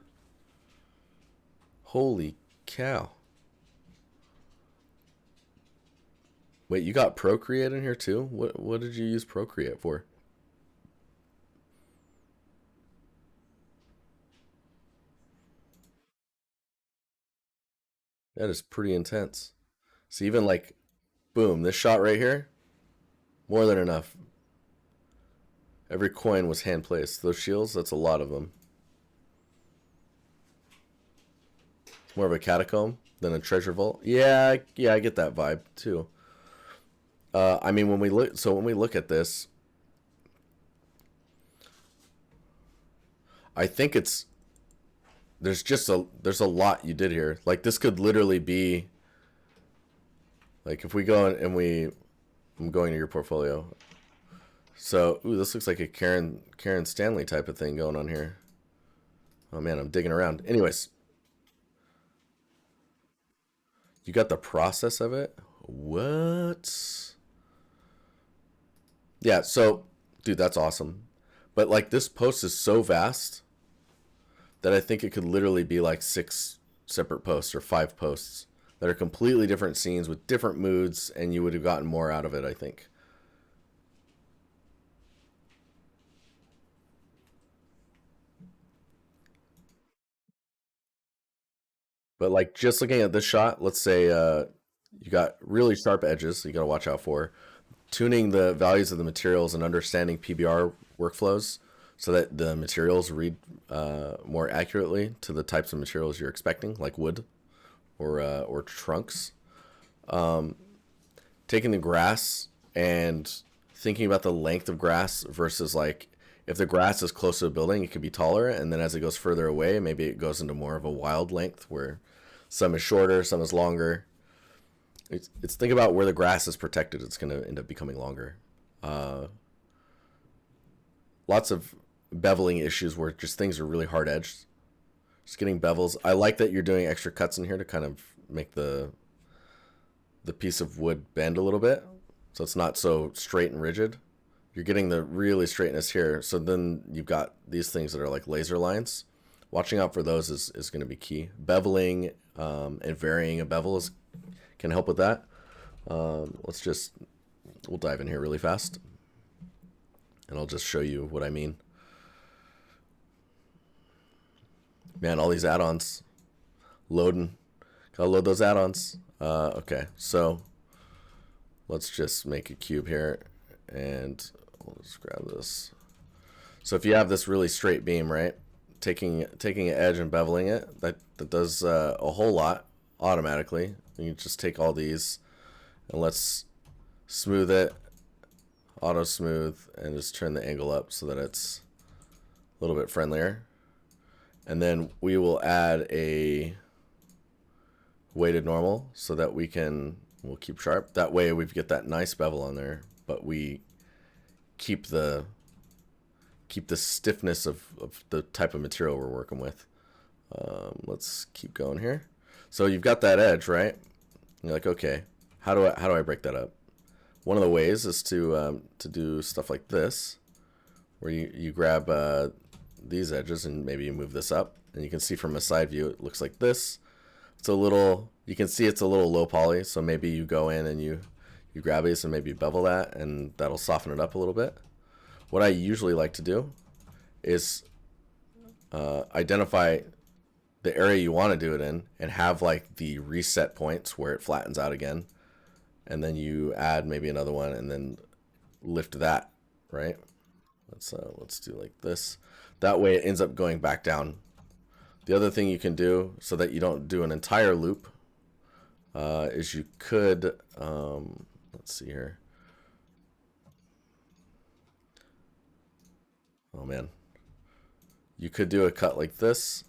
Holy cow. Wait, you got Procreate in here too? What did you use Procreate for? That is pretty intense. So even like, boom, this shot right here, more than enough. Every coin was hand placed. Those shields, that's a lot of them. More of a catacomb than a treasure vault. Yeah, I get that vibe too. I mean, when we look at this, I think there's a lot you did here. Like this could literally be like if we go and I'm going to your portfolio. So, ooh, this looks like a Karen Stanley type of thing going on here. Oh man, I'm digging around. Anyways, you got the process of it. What? Yeah. So, dude, that's awesome. But like this post is so vast that I think it could literally be like 6 separate posts or 5 posts that are completely different scenes with different moods, and you would have gotten more out of it, I think. But like just looking at this shot, let's say you got really sharp edges you got to watch out for. Tuning the values of the materials and understanding PBR workflows so that the materials read more accurately to the types of materials you're expecting, like wood or trunks. Taking the grass and thinking about the length of grass versus like if the grass is close to a building, it could be taller, and then as it goes further away, maybe it goes into more of a wild length where some is shorter, some is longer. It's think about where the grass is protected. It's going to end up becoming longer. Uh, Lots of beveling issues where just things are really hard edged. Just getting bevels. I like that you're doing extra cuts in here to kind of make the piece of wood bend a little bit, so it's not so straight and rigid. You're getting the really straightness here. So then you've got these things that are like laser lines. Watching out for those is going to be key. Beveling and varying a bevel can help with that. We'll dive in here really fast, and I'll just show you what I mean. Man, all these add-ons loading. Gotta load those add-ons. Okay, so let's just make a cube here, and we'll just grab this. So if you have this really straight beam, right, taking an edge and beveling it, that does a whole lot automatically. You just take all these and let's smooth it, auto smooth, and just turn the angle up so that it's a little bit friendlier. And then we will add a weighted normal so that we'll keep sharp. That way we get that nice bevel on there, but we keep the stiffness of the type of material we're working with. Let's keep going here. So you've got that edge, right? You're like, okay, how do I break that up? One of the ways is to do stuff like this, where you grab these edges and maybe you move this up, and you can see from a side view it looks like this. It's a little, you can see it's a little low poly, so maybe you go in and you grab these and maybe bevel that, and that'll soften it up a little bit. What I usually like to do is identify the area you want to do it in and have like the reset points where it flattens out again, and then you add maybe another one and then lift that, right? Let's do like this. That way it ends up going back down. The other thing you can do so that you don't do an entire loop is you could, let's see here. Oh man. You could do a cut like this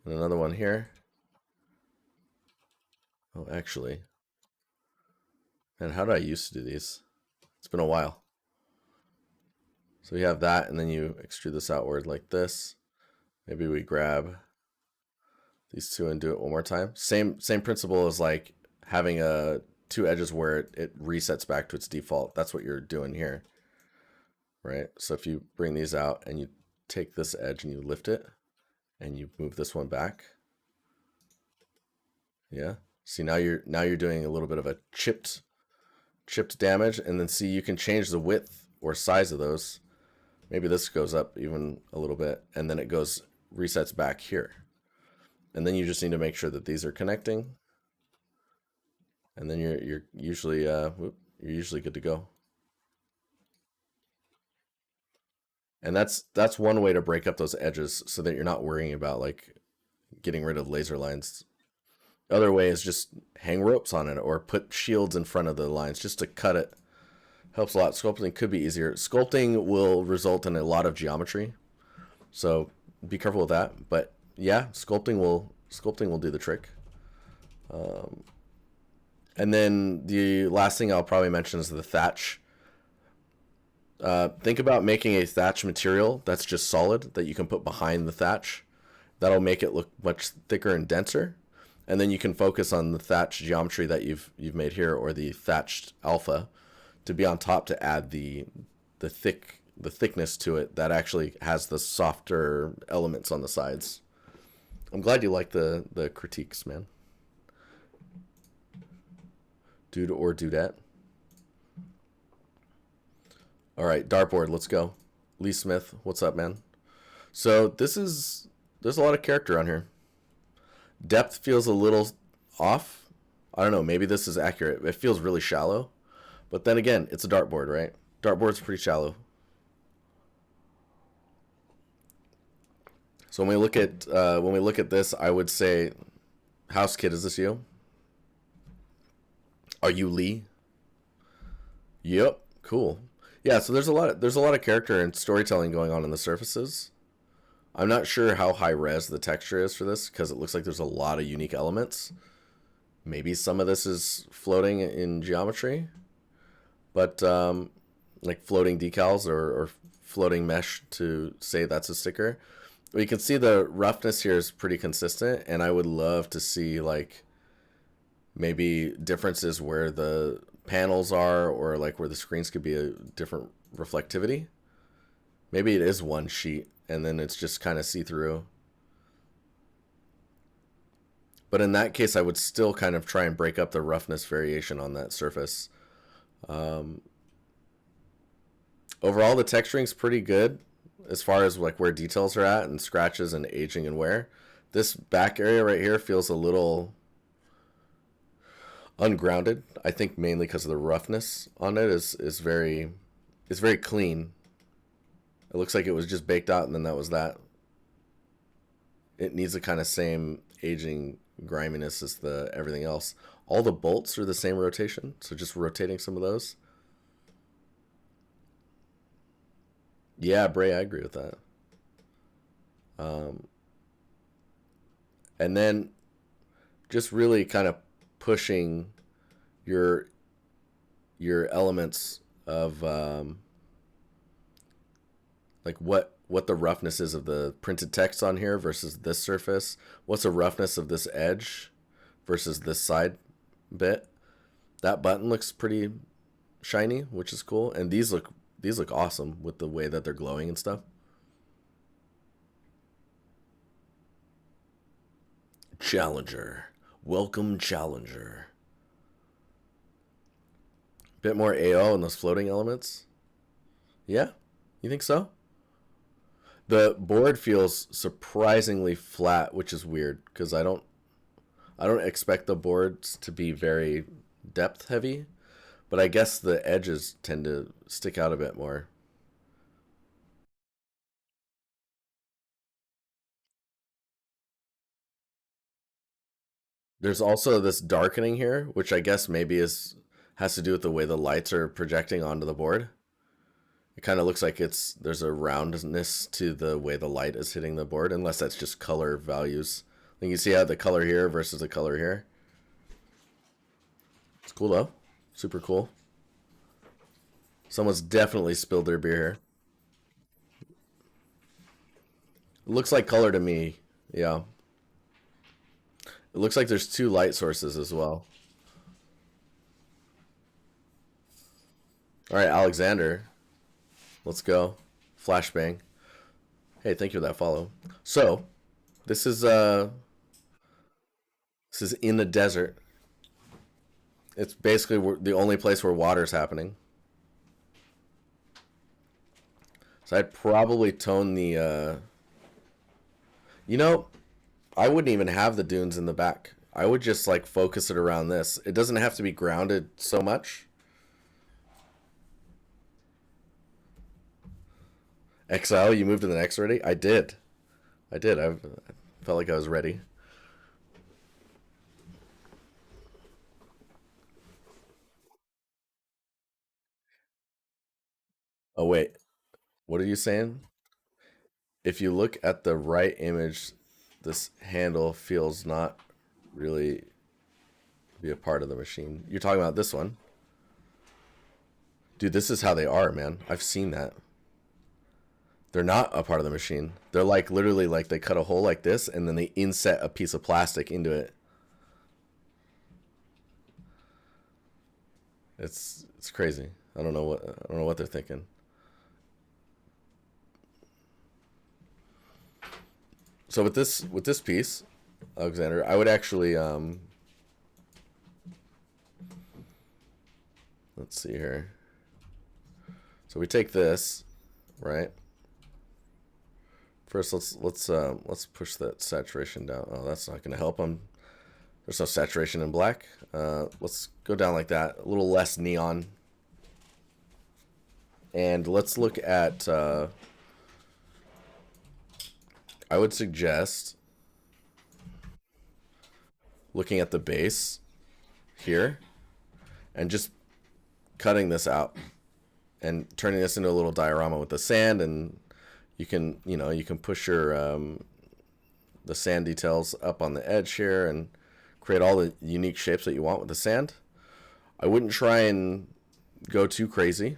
and another one here. Oh, actually. And how did I used to do these? It's been a while. So you have that, and then you extrude this outward like this. Maybe we grab these two and do it one more time. Same principle as like having two edges where it resets back to its default. That's what you're doing here, right? So if you bring these out and you take this edge and you lift it and you move this one back, yeah. See, now you're doing a little bit of a chipped damage, and then see you can change the width or size of those. Maybe this goes up even a little bit, and then it resets back here. And then you just need to make sure that these are connecting, and then you're usually good to go. And that's one way to break up those edges so that you're not worrying about like getting rid of laser lines. Other way is just hang ropes on it or put shields in front of the lines just to cut it. Helps a lot. Sculpting could be easier. Sculpting will result in a lot of geometry, so be careful with that. But yeah, sculpting will do the trick. And then the last thing I'll probably mention is the thatch. Think about making a thatch material that's just solid that you can put behind the thatch. That'll make it look much thicker and denser. And then you can focus on the thatch geometry that you've made here, or the thatched alpha, to be on top to add the thickness to it that actually has the softer elements on the sides. I'm glad you like the critiques, man. Dude or dudette. All right, dartboard, let's go. Lee Smith, what's up, man? So there's a lot of character on here. Depth feels a little off. I don't know, maybe this is accurate. It feels really shallow. But then again, it's a dartboard, right? Dartboard's pretty shallow. So when we look at this, I would say, House Kid, is this you? Are you Lee? Yep, cool. Yeah, so there's a lot of character and storytelling going on in the surfaces. I'm not sure how high res the texture is for this because it looks like there's a lot of unique elements. Maybe some of this is floating in geometry, but like floating decals or floating mesh to say that's a sticker. But you can see the roughness here is pretty consistent, and I would love to see like maybe differences where the panels are, or like where the screens could be a different reflectivity. Maybe it is one sheet and then it's just kind of see-through. But in that case, I would still kind of try and break up the roughness variation on that surface. Overall, the texturing's pretty good as far as like where details are at and scratches and aging and wear. This back area right here feels a little ungrounded. I think mainly because of the roughness on it is very clean. It looks like it was just baked out and then that was that. It needs the kind of same aging griminess as the everything else. All the bolts are the same rotation, so just rotating some of those. Yeah, Bray, I agree with that. And then just really kind of pushing your elements of like what the roughness is of the printed text on here versus this surface. What's the roughness of this edge versus this side bit. That button looks pretty shiny, which is cool. And these look awesome with the way that they're glowing and stuff. Challenger. Welcome, Challenger. Bit more AO in those floating elements. Yeah? You think so? The board feels surprisingly flat, which is weird because I don't expect the boards to be very depth heavy, but I guess the edges tend to stick out a bit more. There's also this darkening here, which I guess maybe is has to do with the way the lights are projecting onto the board. It kind of looks like there's a roundness to the way the light is hitting the board, unless that's just color values. Like you see how the color here versus the color here. It's cool though. Super cool. Someone's definitely spilled their beer here. It looks like color to me. Yeah. It looks like there's two light sources as well. All right, Alexander. Let's go. Flashbang. Hey, thank you for that follow. So, this is in the desert. It's basically the only place where water's happening. So I'd probably tone the you know, I wouldn't even have the dunes in the back. I would just like focus it around this. It doesn't have to be grounded so much. Exile, you moved to the next already? I did. I felt like I was ready. Oh wait, what are you saying? If you look at the right image, this handle feels not really be a part of the machine. You're talking about this one. Dude, this is how they are, man. I've seen that. They're not a part of the machine. They're like literally like they cut a hole like this and then they inset a piece of plastic into it. It's crazy. I don't know what they're thinking. So with this piece, Alexander, I would actually let's see here. So we take this, right? First, let's push that saturation down. Oh, that's not going to help. There's no saturation in black. Let's go down like that, a little less neon. And let's look at. I would suggest looking at the base here and just cutting this out and turning this into a little diorama with the sand, and you can push your the sand details up on the edge here and create all the unique shapes that you want with the sand. I wouldn't try and go too crazy.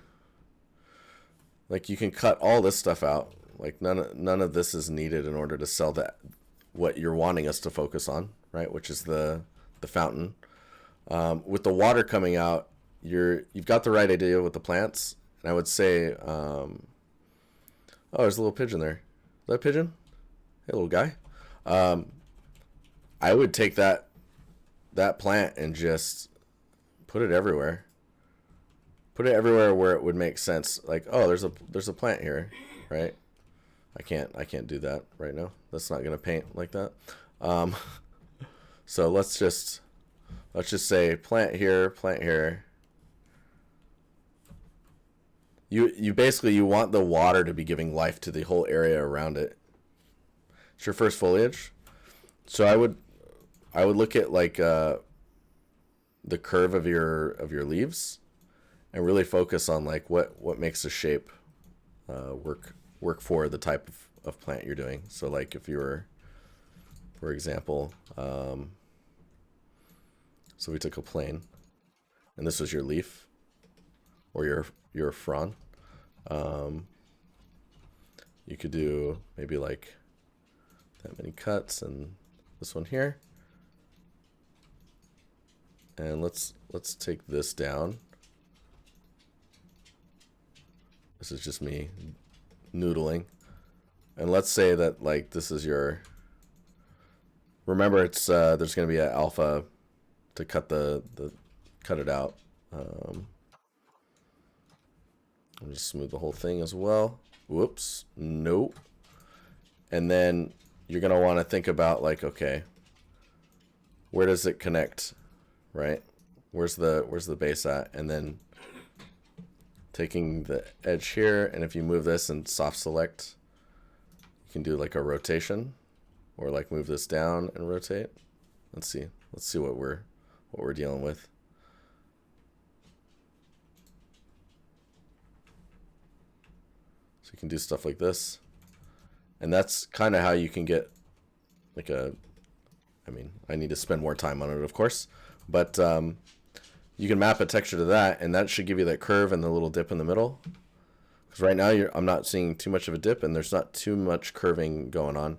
Like, you can cut all this stuff out. Like, none of this is needed in order to sell that what you're wanting us to focus on, right? Which is the fountain. With the water coming out, you've got the right idea with the plants, and I would say, oh, there's a little pigeon there. Is that a pigeon? Hey, little guy. I would take that plant and just put it everywhere. Put it everywhere where it would make sense. Like, oh, there's a plant here, right? I can't do that right now. That's not gonna paint like that. So let's just say plant here, plant here. You basically you want the water to be giving life to the whole area around it. It's your first foliage, so I would look at like the curve of your leaves and really focus on like what makes the shape work for the type of plant you're doing. So like if you were, for example, so we took a plane and this was your leaf or your frond. You could do maybe like that many cuts and this one here. And let's take this down. This is just me noodling. And let's say that like this is your, remember it's there's going to be an alpha to cut cut it out. I'll just smooth the whole thing as well. Whoops. Nope. And then you're going to want to think about like, okay, where does it connect, right? Where's the base at? And then taking the edge here, and if you move this and soft select, you can do like a rotation, or like move this down and rotate. Let's see what we're dealing with. So you can do stuff like this, and that's kind of how you can get like I mean, I need to spend more time on it, of course, but you can map a texture to that, and that should give you that curve and the little dip in the middle. Because right now I'm not seeing too much of a dip, and there's not too much curving going on.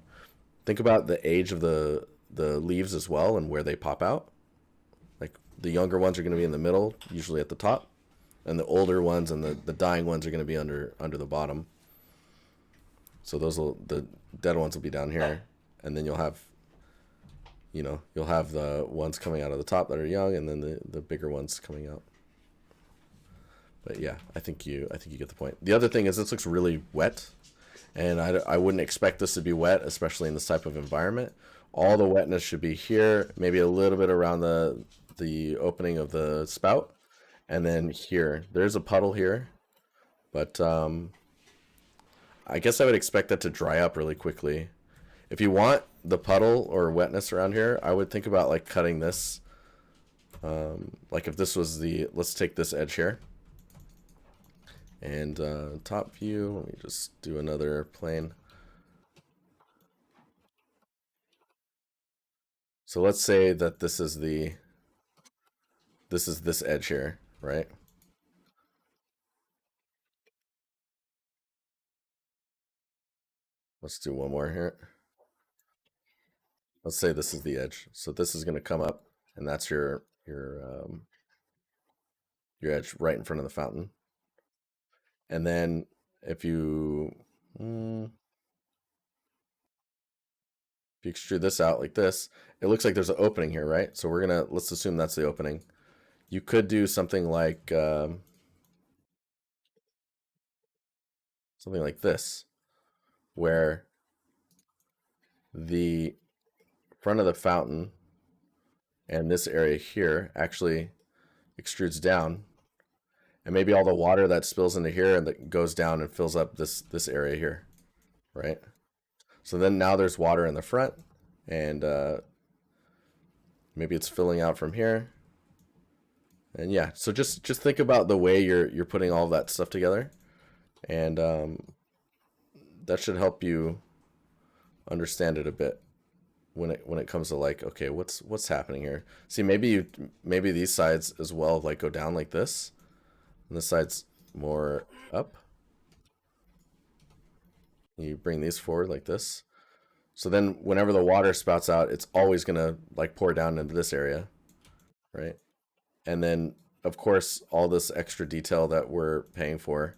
Think about the age of the leaves as well and where they pop out. Like the younger ones are going to be in the middle, usually at the top, and the older ones and the dying ones are going to be under the bottom. So the dead ones will be down here, and then you'll have the ones coming out of the top that are young, and then the bigger ones coming out. But yeah, I think you get the point. The other thing is this looks really wet, and I wouldn't expect this to be wet, especially in this type of environment. All the wetness should be here, maybe a little bit around the opening of the spout, and then here. There's a puddle here, but I guess I would expect that to dry up really quickly. If you want the puddle or wetness around here, I would think about like cutting this. Like if this was let's take this edge here. And top view, let me just do another plane. So let's say that this is this edge here, right? Let's do one more here. Let's say this is the edge. So this is going to come up, and that's your edge right in front of the fountain. And then if you mm, if you extrude this out like this, it looks like there's an opening here, right? So let's assume that's the opening. You could do something like this, where the front of the fountain and this area here actually extrudes down, and maybe all the water that spills into here and that goes down and fills up this area here, right? So then now there's water in the front, and maybe it's filling out from here. And yeah, so just think about the way you're putting all that stuff together, and that should help you understand it a bit when it comes to like, okay, what's happening here. See, maybe these sides as well like go down like this, and this side's more up. You bring these forward like this. So then whenever the water spouts out, it's always gonna like pour down into this area, right? And then of course all this extra detail that we're paying for,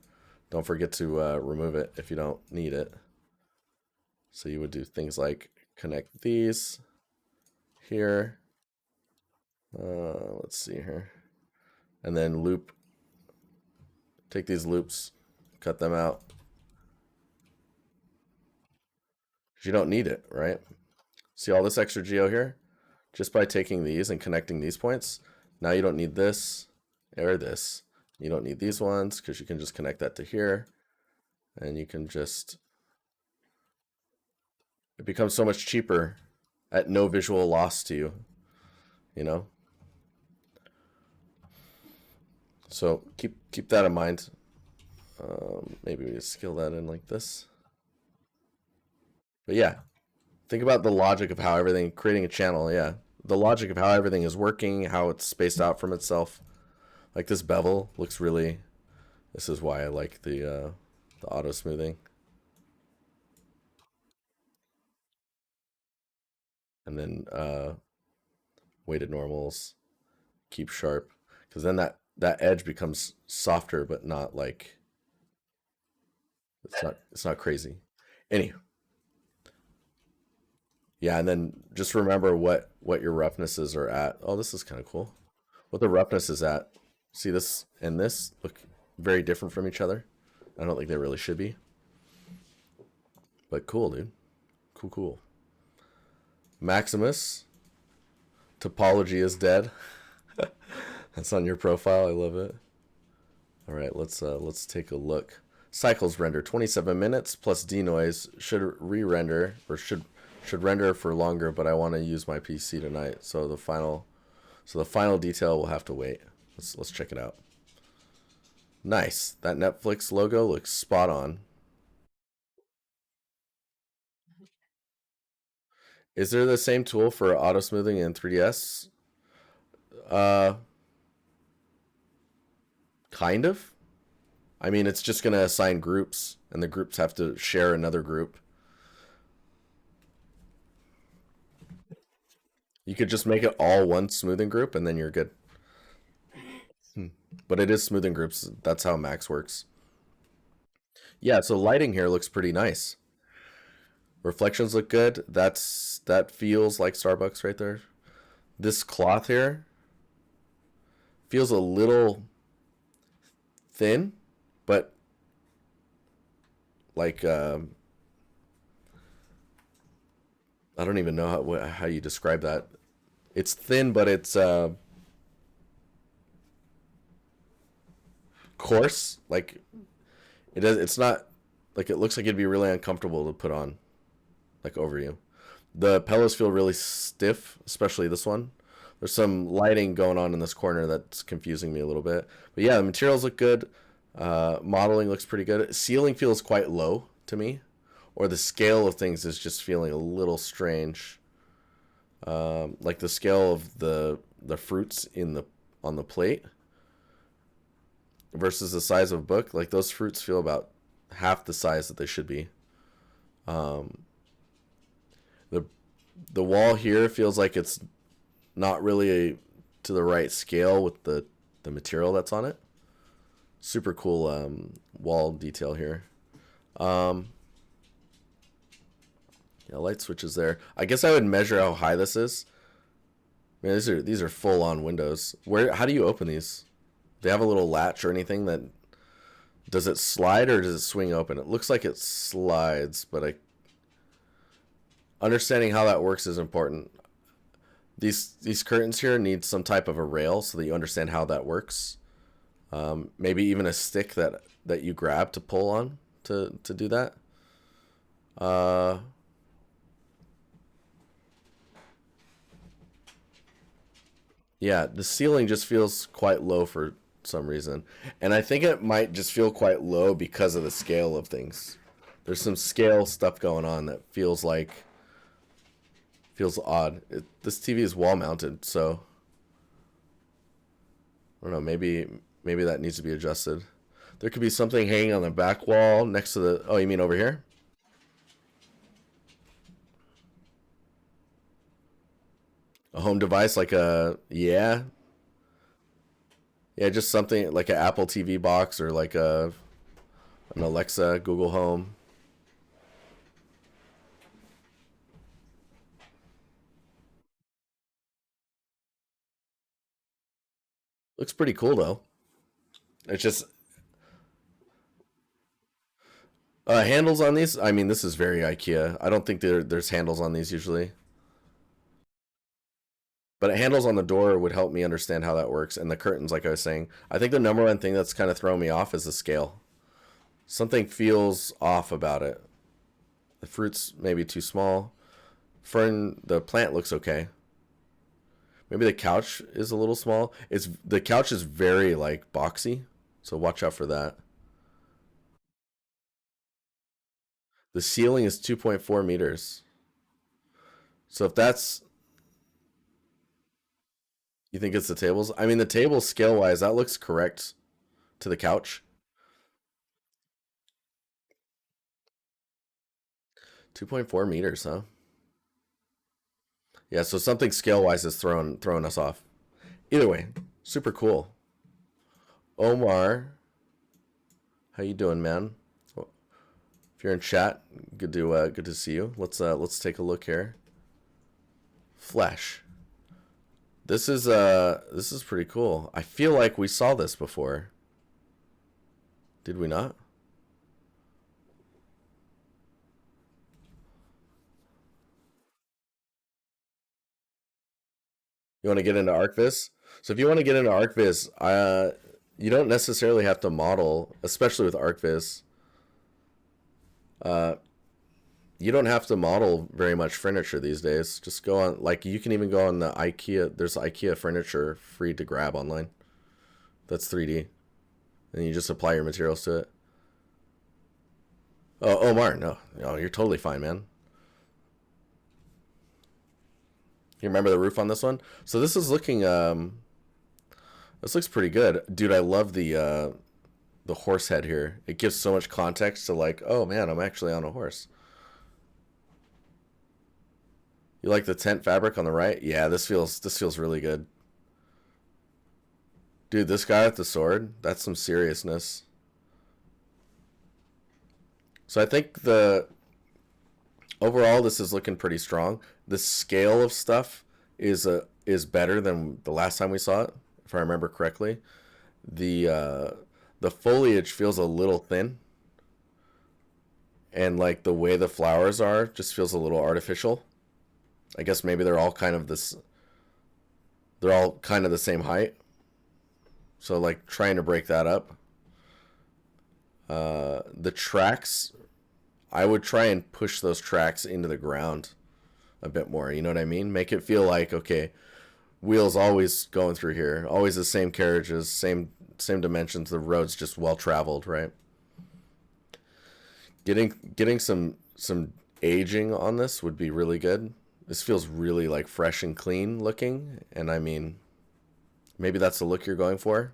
don't forget to remove it if you don't need it. So you would do things like connect these here. Let's see here. And then take these loops, cut them out. You don't need it, right? See all this extra geo here? Just by taking these and connecting these points, now you don't need this or this. You don't need these ones because you can just connect that to here, and you can just, it becomes so much cheaper at no visual loss to you, you know? So keep that in mind. Maybe we scale that in like this. But yeah, think about the logic of how everything, creating a channel, yeah. The logic of how everything is working, how it's spaced out from itself. Like this bevel looks really, this is why I like the auto smoothing. And then weighted normals, keep sharp. Because then that edge becomes softer, but not like, it's not crazy. Anyway. Yeah, and then just remember what your roughnesses are at. Oh, this is kind of cool. What the roughness is at. See, this and this look very different from each other. I don't think they really should be. But cool, dude. Cool. Maximus. Topology is dead. That's on your profile. I love it. All right, let's take a look. Cycles render 27 minutes plus denoise should re-render or should render for longer, but I want to use my PC tonight, so the final detail will have to wait. Let's check it out. Nice. That Netflix logo looks spot on. Is there the same tool for auto smoothing in 3ds? Kind of. I mean, it's just gonna assign groups, and the groups have to share another group. You could just make it all one smoothing group, and then you're good. But it is smoothing groups. That's how Max works. Yeah, so lighting here looks pretty nice. Reflections look good. That feels like Starbucks right there. This cloth here feels a little thin, but like I don't even know how you describe that. It's thin, but it's coarse. Like it's not like, it looks like it'd be really uncomfortable to put on, like over you. The pillows feel really stiff, especially this one. There's some lighting going on in this corner that's confusing me a little bit. But yeah, the materials look good. Modeling looks pretty good. Ceiling feels quite low to me, or the scale of things is just feeling a little strange. Like the scale of the fruits on the plate versus the size of a book. Like those fruits feel about half the size that they should be. Um, the the wall here feels like it's not really to the right scale with the material that's on it. Super cool wall detail here. Um, yeah, light switches there. I guess I would measure how high this is. Man, these are full on windows. Where? How do you open these? Do they have a little latch or anything that does it slide or does it swing open? It looks like it slides, but understanding how that works is important. These curtains here need some type of a rail so that you understand how that works. Maybe even a stick that you grab to pull on to do that. Uh, yeah, the ceiling just feels quite low for some reason, and I think it might just feel quite low because of the scale of things. There's some scale stuff going on that feels odd. This TV is wall mounted, so I don't know. Maybe that needs to be adjusted. There could be something hanging on the back wall next to the. Oh, you mean over here? A home device like a yeah, just something like an Apple TV box or like an Alexa, Google Home. Looks pretty cool though. It's just handles on these. I mean, this is very IKEA. I don't think there's handles on these usually, but handles on the door would help me understand how that works. And the curtains, like I was saying, I think the number one thing that's kind of throwing me off is the scale. Something feels off about it. The fruit's maybe too small. Fern, the plant looks okay. Maybe the couch is a little small. It's the couch is very like boxy, so watch out for that. The ceiling is 2.4 meters. So if that's you think it's the tables? I mean the table scale wise that looks correct to the couch. 2.4 meters, huh? Yeah, so something scale wise is throwing us off. Either way, super cool. Omar, how you doing, man? If you're in chat, good to see you. Let's take a look here. Flesh. This is pretty cool. I feel like we saw this before. Did we not? You want to get into ArcViz? So if you want to get into ArcViz, you don't necessarily have to model, especially with ArcViz. Uh, you don't have to model very much furniture these days. Just go on, like you can even go on the IKEA. There's IKEA furniture free to grab online. That's 3D, and you just apply your materials to it. Oh, Omar, no, you're totally fine, man. You remember the roof on this one? So this is looking this looks pretty good. Dude, I love the horse head here. It gives so much context to like, oh man, I'm actually on a horse. You like the tent fabric on the right? Yeah, this feels really good. Dude, this guy with the sword, that's some seriousness. So I think the overall this is looking pretty strong. The scale of stuff is better than the last time we saw it, if I remember correctly. The foliage feels a little thin, and like the way the flowers are just feels a little artificial. I guess maybe they're all kind of the same height. So like trying to break that up. The tracks, I would try and push those tracks into the ground a bit more. You know what I mean? Make it feel like okay, wheels always going through here, always the same carriages, same dimensions. The road's just well traveled, right? Getting some aging on this would be really good. This feels really like fresh and clean looking, and I mean, maybe that's the look you're going for.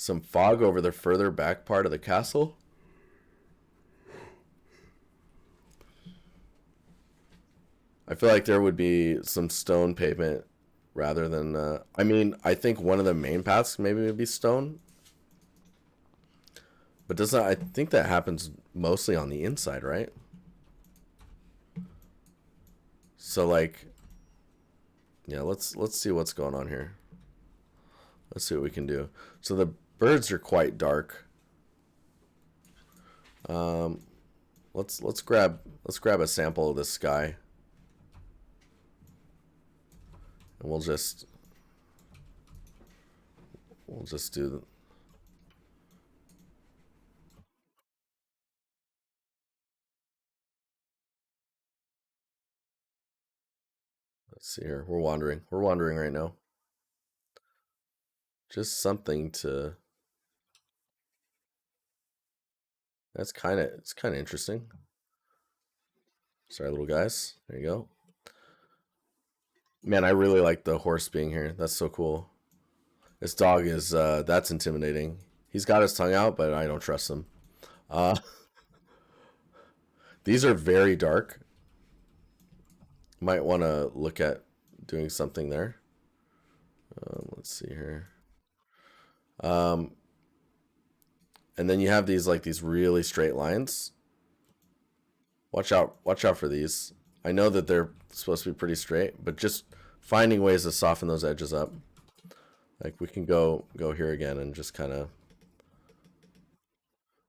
some fog over the further back part of the castle. I feel like there would be some stone pavement rather than. I mean, I think one of the main paths maybe would be stone, but does not? I think that happens mostly on the inside, right? So like, yeah, let's see what's going on here. Let's see what we can do. So the birds are quite dark. Um, let's grab a sample of this sky, and we'll just do. Let's see here. We're wandering. We're wandering right now. Just something to. It's kind of interesting. Sorry, little guys. There you go. Man, I really like the horse being here. That's so cool. This dog is that's intimidating. He's got his tongue out, but I don't trust him. Uh, these are very dark. Might want to look at doing something there. Let's see here. Um, and then you have these like these really straight lines. Watch out for these. I know that they're supposed to be pretty straight, but just finding ways to soften those edges up. Like we can go here again and just kind of.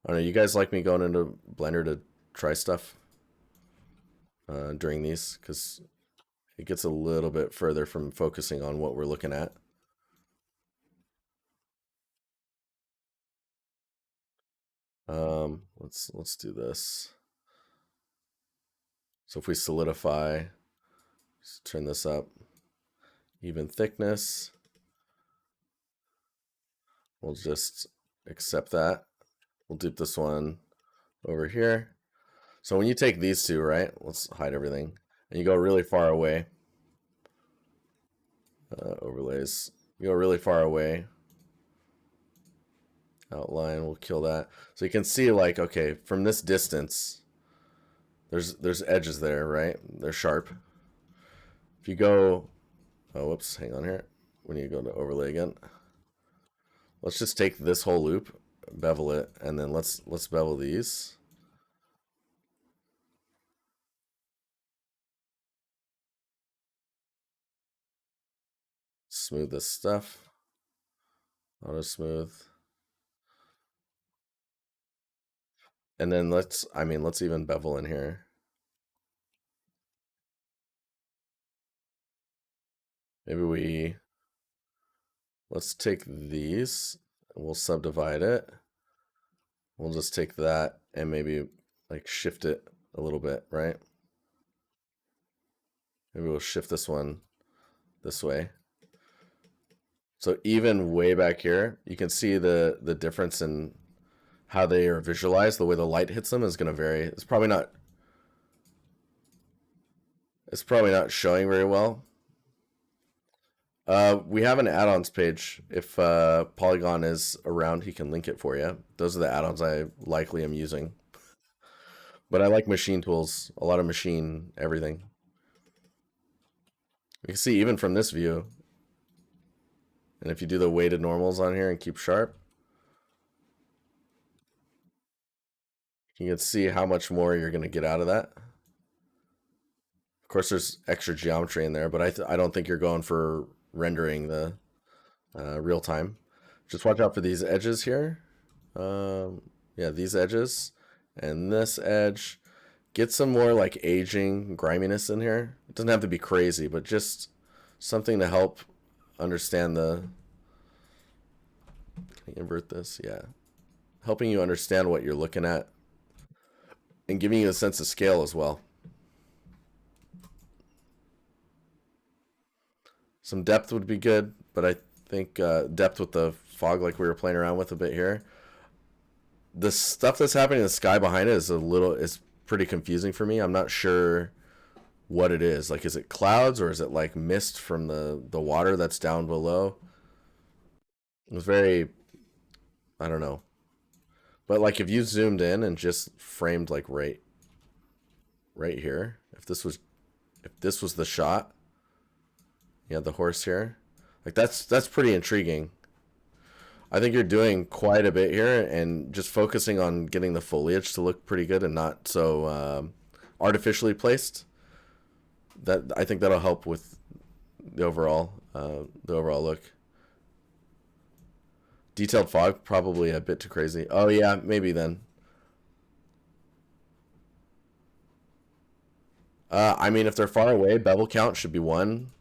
I don't know. You guys like me going into Blender to try stuff during these because it gets a little bit further from focusing on what we're looking at. Let's do this. So if we solidify, just turn this up, even thickness. We'll just accept that. We'll dupe this one over here. So when you take these two, right? Let's hide everything. And you go really far away. Overlays. You go really far away. Outline, we'll kill that. So you can see like, okay, from this distance, there's edges there, right? They're sharp. If you go, oh, whoops, hang on here. We need to go to overlay again. Let's just take this whole loop, bevel it, and then let's bevel these. Smooth this stuff. Auto smooth. And then let's even bevel in here. Maybe let's take these, we'll subdivide it. We'll just take that and maybe like shift it a little bit, right? Maybe we'll shift this one this way. So even way back here, you can see the difference in how they are visualized. The way the light hits them is going to vary. It's probably not showing very well. We have an add-ons page. If Polygon is around, he can link it for you. Those are the add-ons I likely am using. But I like machine tools, a lot of machine everything. You can see even from this view, and if you do the weighted normals on here and keep sharp, you can see how much more you're going to get out of that. Of course, there's extra geometry in there, but I don't think you're going for rendering the real time. Just watch out for these edges here. Yeah, these edges and this edge. Get some more like aging griminess in here. It doesn't have to be crazy, but just something to help understand the. Can I invert this? Yeah. Helping you understand what you're looking at and giving you a sense of scale as well. Some depth would be good, but I think depth with the fog like we were playing around with a bit here. The stuff that's happening in the sky behind it is pretty confusing for me. I'm not sure what it is. Like, is it clouds or is it like mist from the water that's down below? It was very I don't know. But like if you zoomed in and just framed like right here, if this was the shot, you had the horse here. Like that's pretty intriguing. I think you're doing quite a bit here, and just focusing on getting the foliage to look pretty good and not so artificially placed. That I think that'll help with the overall look. Detailed fog probably a bit too crazy. Oh yeah, maybe then. I mean, if they're far away, bevel count should be one.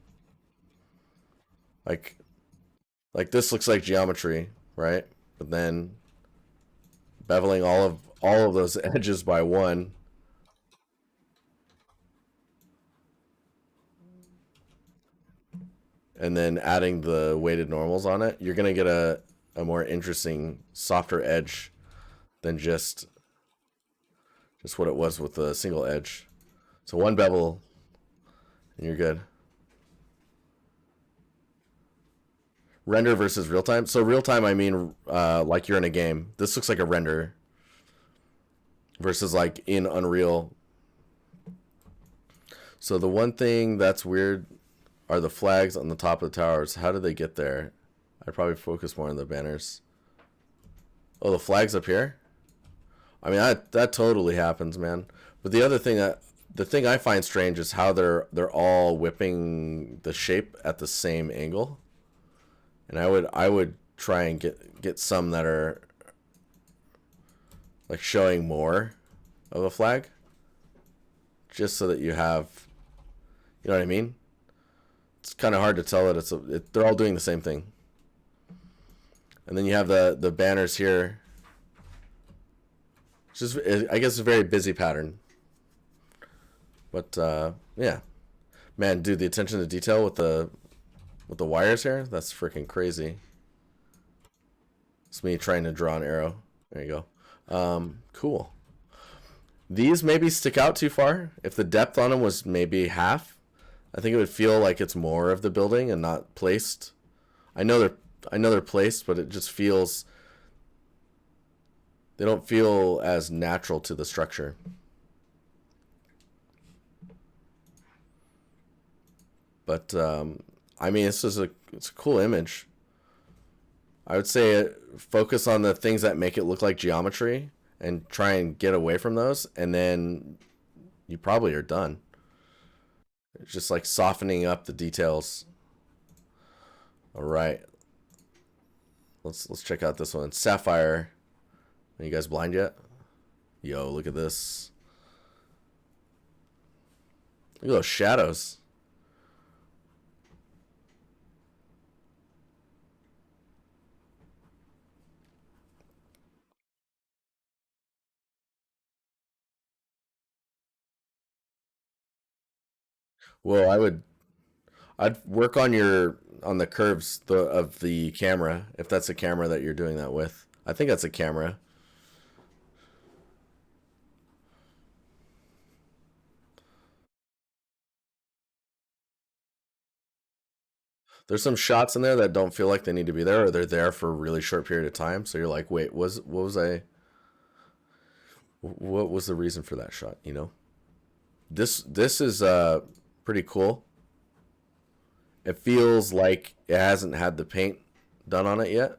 Like like this looks like geometry, right? But then beveling all of those edges by one, and then adding the weighted normals on it, you're gonna get a more interesting, softer edge than just what it was with the single edge. So one bevel, and you're good. Render versus real time. So real time, I mean, like you're in a game. This looks like a render versus like in Unreal. So the one thing that's weird are the flags on the top of the towers. How did they get there? I'd probably focus more on the banners. Oh, the flags up here. I mean, that totally happens, man. But the thing I find strange is how they're all whipping the shape at the same angle. And I would try and get some that are like showing more of a flag, just so that you have, you know what I mean? It's kind of hard to tell that they're all doing the same thing. And then you have the banners here. It's just, I guess, a very busy pattern. But yeah, man, dude, the attention to detail with the wires here, that's freaking crazy. It's me trying to draw an arrow. There you go. Cool. These maybe stick out too far. If the depth on them was maybe half, I think it would feel like it's more of the building and not placed. I know they're placed, but it just feels, they don't feel as natural to the structure. But I mean, it's a cool image. I would say focus on the things that make it look like geometry and try and get away from those, and then you probably are done. It's just like softening up the details. All right, let's check out this one, Sapphire. Are you guys blind yet? Yo, look at this. Look at those shadows. Well, I'd work on on the curves of the camera, if that's a camera that you're doing that with. I think that's a camera. There's some shots in there that don't feel like they need to be there, or they're there for a really short period of time. So you're like, wait, what was the reason for that shot? You know, this is pretty cool. It feels like it hasn't had the paint done on it yet.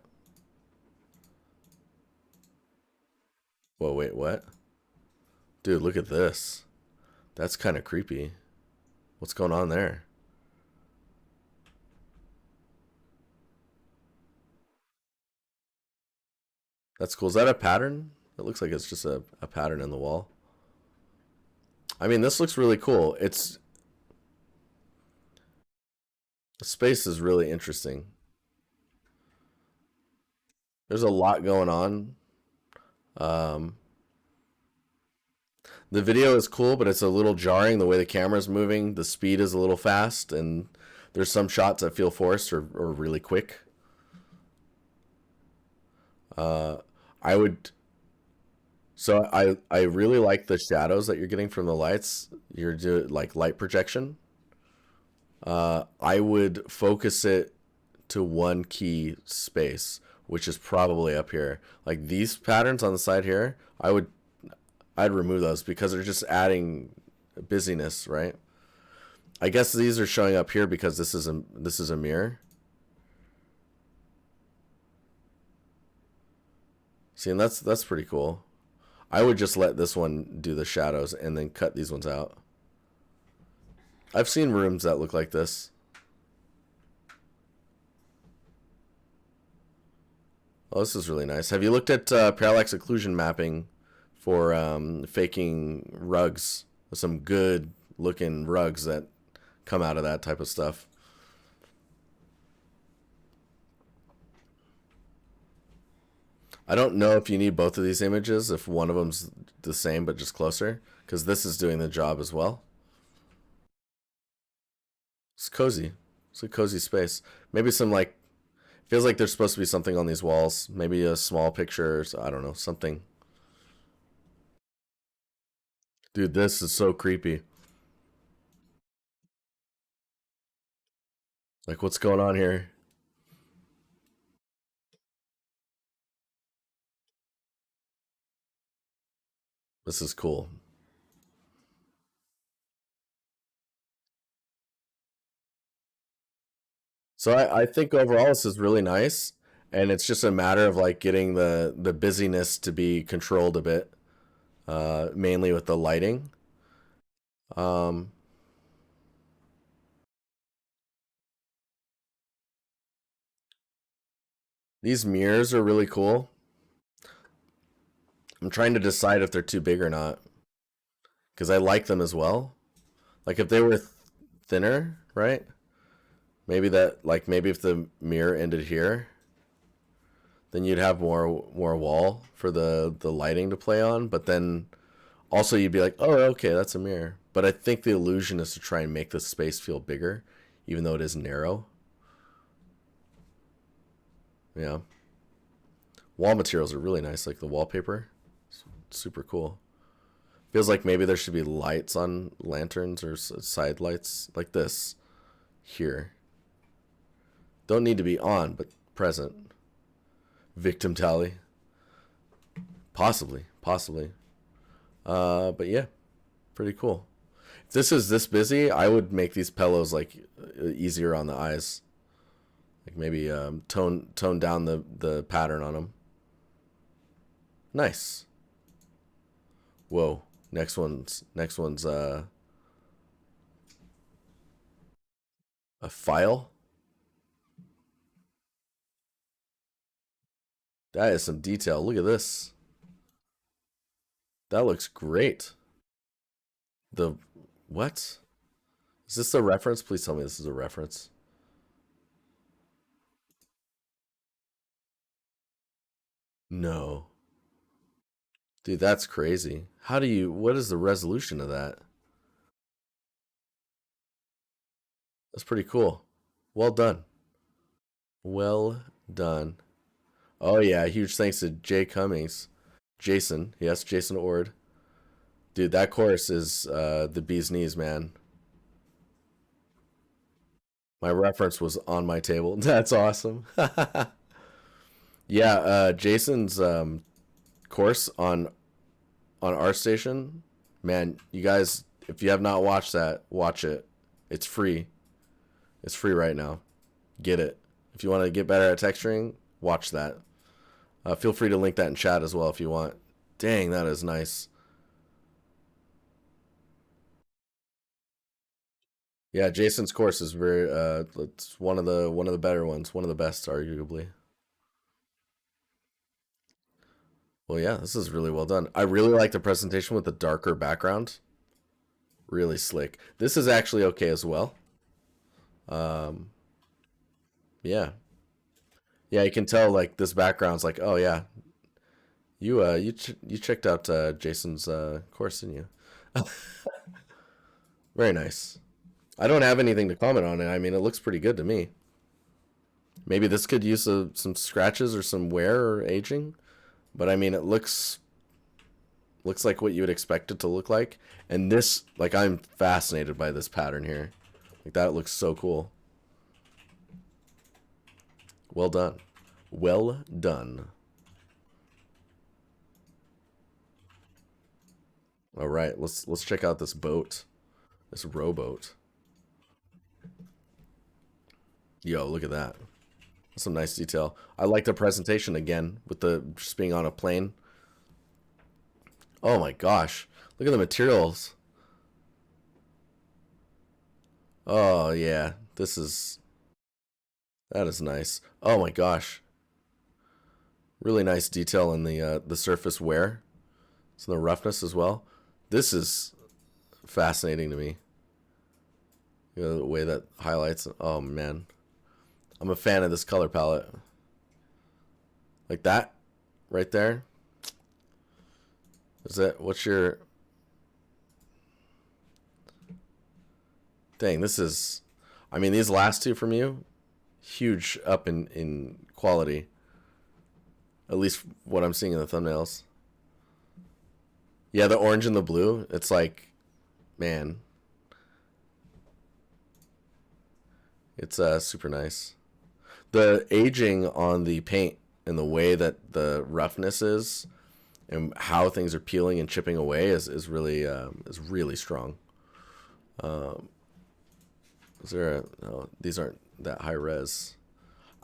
Whoa, wait, what? Dude, look at this. That's kind of creepy. What's going on there? That's cool. Is that a pattern? It looks like it's just a pattern in the wall. I mean, this looks really cool. The space is really interesting. There's a lot going on. Um, the video is cool, but it's a little jarring the way the camera's moving. The speed is a little fast, and there's some shots that feel forced or really quick. Uh, I would so I really like the shadows that you're getting from the lights. You're doing like light projection. I would focus it to one key space. which is probably up here. Like these patterns on the side here, I'd remove those because they're just adding busyness, right? I guess these are showing up here because this is a mirror. See, and that's pretty cool. I would just let this one do the shadows and then cut these ones out. I've seen rooms that look like this. Oh, this is really nice. Have you looked at parallax occlusion mapping for faking rugs? There's some good looking rugs that come out of that type of stuff. I don't know if you need both of these images, if one of them's the same but just closer, because this is doing the job as well. It's cozy. It's a cozy space. Maybe some like, feels like there's supposed to be something on these walls. Maybe a small picture, I don't know, something. Dude, this is so creepy. Like, what's going on here? This is cool. So I think overall this is really nice, and it's just a matter of like getting the busyness to be controlled a bit, mainly with the lighting. Um, these mirrors are really cool. I'm trying to decide if they're too big or not because I like them as well. Like if they were thinner, right? Maybe that like maybe if the mirror ended here, then you'd have more wall for the lighting to play on, but then also you'd be like, "Oh, okay, that's a mirror." But I think the illusion is to try and make the space feel bigger even though it is narrow. Yeah. Wall materials are really nice, like the wallpaper. It's super cool. Feels like maybe there should be lights on lanterns or side lights like this here. Don't need to be on, but present. Victim tally. Possibly, possibly. But yeah, pretty cool. If this is this busy, I would make these pillows like easier on the eyes. Like maybe tone down the pattern on them. Nice. Whoa. Next one's a file. That is some detail. Look at this. That looks great. The what? Is this a reference? Please tell me this is a reference. No. Dude, that's crazy. How do you what is the resolution of that? That's pretty cool. Well done. Well done. Oh yeah, huge thanks to Jay Cummings. Jason, yes, Jason Ord. Dude, that chorus is the bee's knees, man. My reference was on my table. That's awesome. Yeah, Jason's course on our station, man, you guys, if you have not watched that, watch it. It's free. It's free right now. Get it. If you want to get better at texturing, watch that. Feel free to link that in chat as well if you want. Dang, that is nice. Yeah, Jason's course is very it's one of the better ones, one of the best arguably. Well, yeah, this is really well done. I really like the presentation with the darker background. Really slick. This is actually okay as well. Um, yeah, yeah, you can tell like this background's like, oh yeah, you checked out Jason's course, didn't you? Very nice. I don't have anything to comment on it. I mean, it looks pretty good to me. Maybe this could use some scratches or some wear or aging, but I mean, it looks like what you would expect it to look like. And this, like, I'm fascinated by this pattern here. Like that looks so cool. Well done. Well done. All right, let's check out this boat, this rowboat. Yo, look at that. That's some nice detail. I like the presentation again with the just being on a plane. Oh my gosh, look at the materials. Oh yeah, that is nice. Oh my gosh, really nice detail in the surface wear. So the roughness as well. This is fascinating to me. You know, the way that highlights. Oh man, I'm a fan of this color palette. Like that, right there. Is it? What's your? Dang, this is. I mean, these last two from you, huge up in quality. At least what I'm seeing in the thumbnails. Yeah, the orange and the blue. It's like, man, it's super nice. The aging on the paint and the way that the roughness is and how things are peeling and chipping away is really strong. Um, is there a, no, these aren't that high res.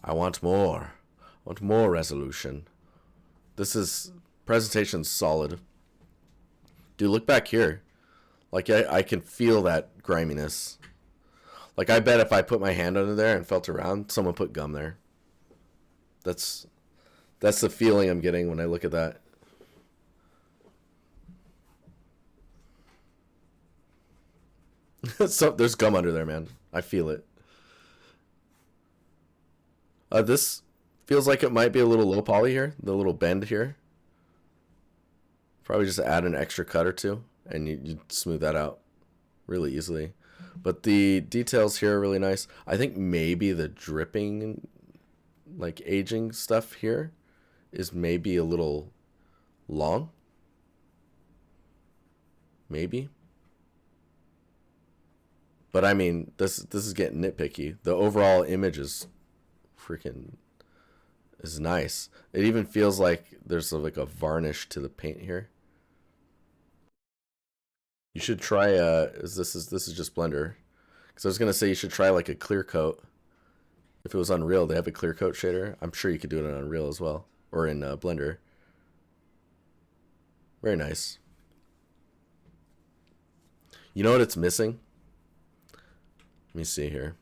I want more. I want more resolution. This is presentation's solid. Dude, look back here. Like I can feel that griminess. Like I bet if I put my hand under there and felt around, someone put gum there. That's that's the feeling I'm getting when I look at that. So there's gum under there, man. I feel it. This feels like it might be a little low poly here. The little bend here. Probably just add an extra cut or two, and you smooth that out really easily. But the details here are really nice. I think maybe the dripping, like aging stuff here, is maybe a little long. Maybe. But I mean, this is getting nitpicky. The overall image is freaking is nice. It even feels like there's like a varnish to the paint here. You should try this is just Blender. Because I was gonna say you should try like a clear coat. If it was Unreal, they have a clear coat shader. I'm sure you could do it in Unreal as well, or in Blender. Very nice. You know what it's missing? Let me see here.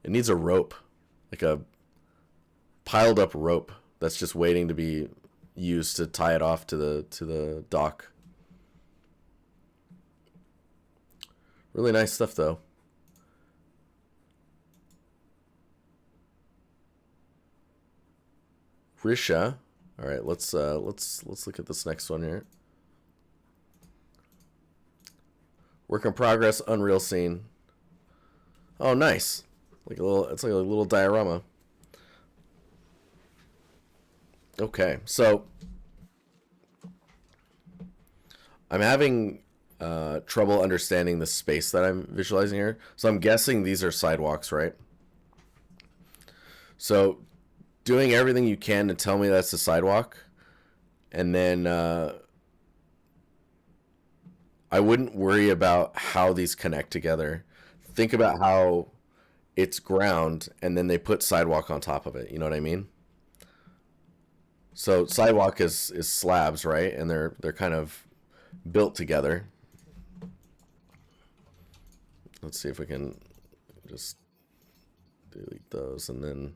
It needs a rope, like a piled up rope that's just waiting to be used to tie it off to the dock. Really nice stuff though. Risha. All right, let's look at this next one here. Work in progress, Unreal scene. Oh, nice. Like a little, it's like a little diorama. Okay, so I'm having trouble understanding the space that I'm visualizing here. So I'm guessing these are sidewalks, right? So doing everything you can to tell me that's a sidewalk, and then I wouldn't worry about how these connect together. Think about how it's ground, and then they put sidewalk on top of it. You know what I mean? So sidewalk is slabs, right? And they're kind of built together. Let's see if we can just delete those, and then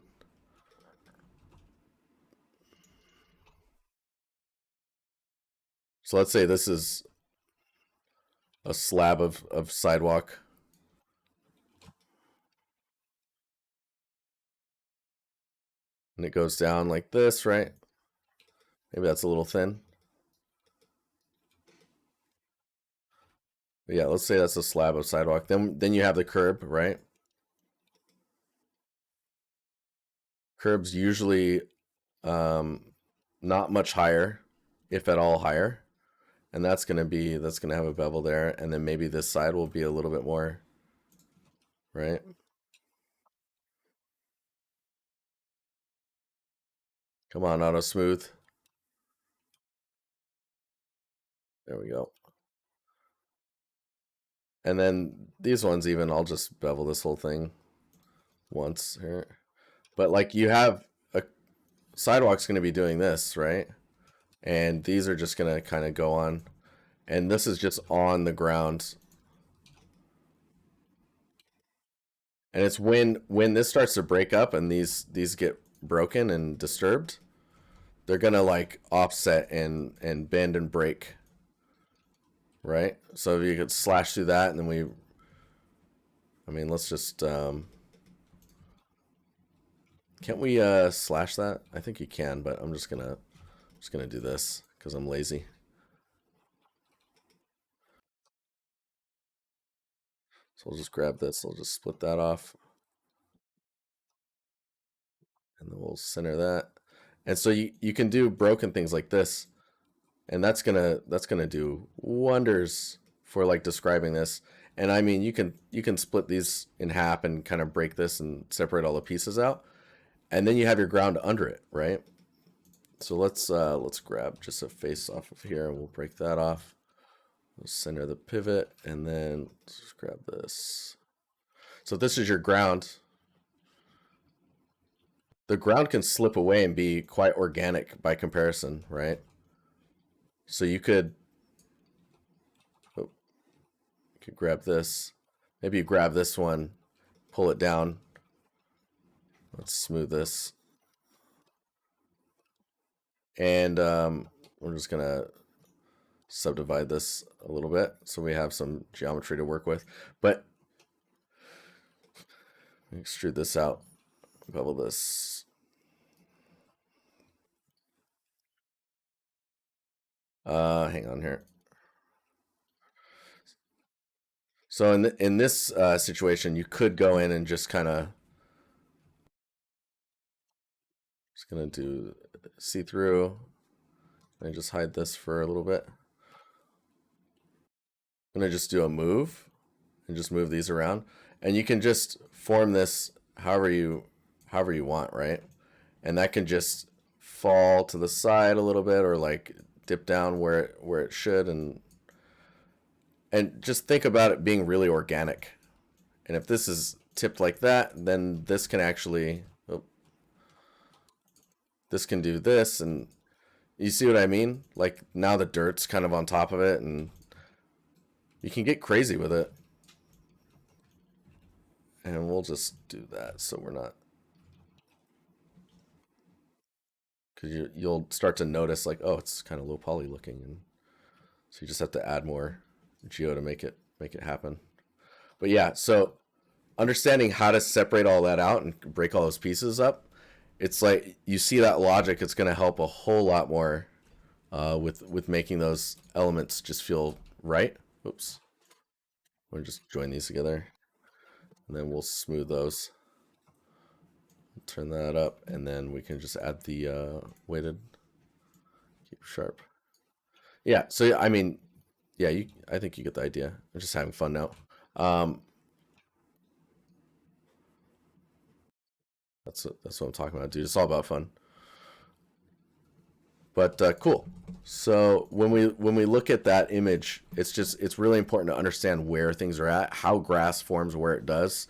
so let's say this is a slab of sidewalk, and it goes down like this, right? Maybe that's a little thin. But yeah, let's say that's a slab of sidewalk. Then you have the curb, right? Curb's usually um, not much higher, if at all higher, and that's gonna have a bevel there, and then maybe this side will be a little bit more, right? Come on, auto smooth. There we go. And then these ones even, I'll just bevel this whole thing once here. But like you have a sidewalk's going to be doing this, right? And these are just going to kind of go on. And this is just on the ground. And it's when this starts to break up and these get broken and disturbed, they're going to like offset and bend and break. Right? So if you could slash through that and then let's just can't we slash that? I think you can, but I'm just gonna do this because I'm lazy. So I'll just grab this. I'll just split that off, and then we'll center that. And so you can do broken things like this, and that's gonna do wonders for like describing this. And I mean, you can split these in half and kind of break this and separate all the pieces out, and then you have your ground under it, right? So let's grab just a face off of here, and we'll break that off. We'll center the pivot, and then let's just grab this. So this is your ground. The ground can slip away and be quite organic by comparison, right? So you could grab this. Maybe you grab this one, pull it down. Let's smooth this. And we're just going to subdivide this a little bit so we have some geometry to work with. But extrude this out, bevel this. Hang on here. So in this situation, you could go in and just kind of just gonna do see through and just hide this for a little bit. I'm gonna just do a move and just move these around, and you can just form this however you want, right? And that can just fall to the side a little bit or like dip down where it should, and just think about it being really organic. And if this is tipped like that, then this can actually this can do this, and you see what I mean? Like now the dirt's kind of on top of it, and you can get crazy with it. And we'll just do that so we're not, because you'll start to notice like, oh, it's kind of low poly looking, and so you just have to add more geo to make it happen. But yeah, so understanding how to separate all that out and break all those pieces up, it's like you see that logic. It's going to help a whole lot more with making those elements just feel right. Oops, we'll just join these together, and then we'll smooth those. Turn that up, and then we can just add the weighted. Keep sharp. Yeah. So I mean, yeah. I think you get the idea. I'm just having fun now. Um, that's what I'm talking about, dude. It's all about fun. But cool. So when we look at that image, it's really important to understand where things are at, how grass forms where it does.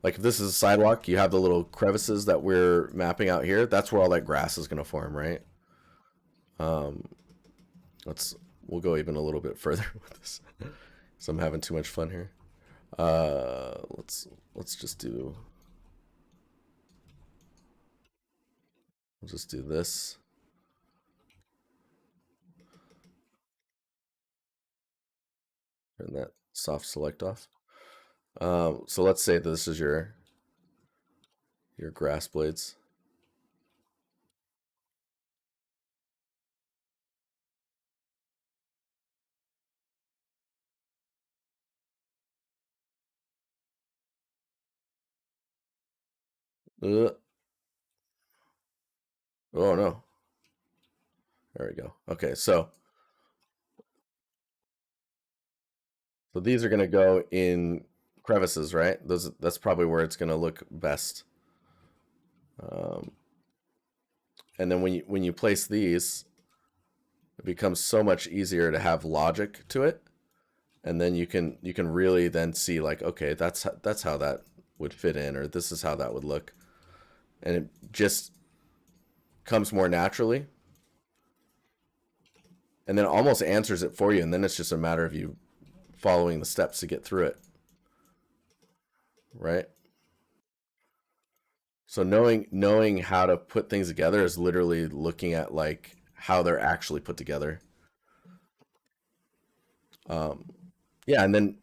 Like if this is a sidewalk, you have the little crevices that we're mapping out here. That's where all that grass is going to form, right? Um, let's we'll go even a little bit further with this, so I'm having too much fun here. Let's just do we'll just do this. Turn that soft select off. So let's say this is your grass blades. Uh, oh no. There we go. Okay, so these are gonna go in crevices, right? That's probably where it's gonna look best. Um, And then when you place these, it becomes so much easier to have logic to it, and then you can really then see like, okay, that's how that would fit in, or this is how that would look, and it just comes more naturally, and then almost answers it for you, and then it's just a matter of you following the steps to get through it, right? So knowing how to put things together is literally looking at like how they're actually put together. Um, yeah, and then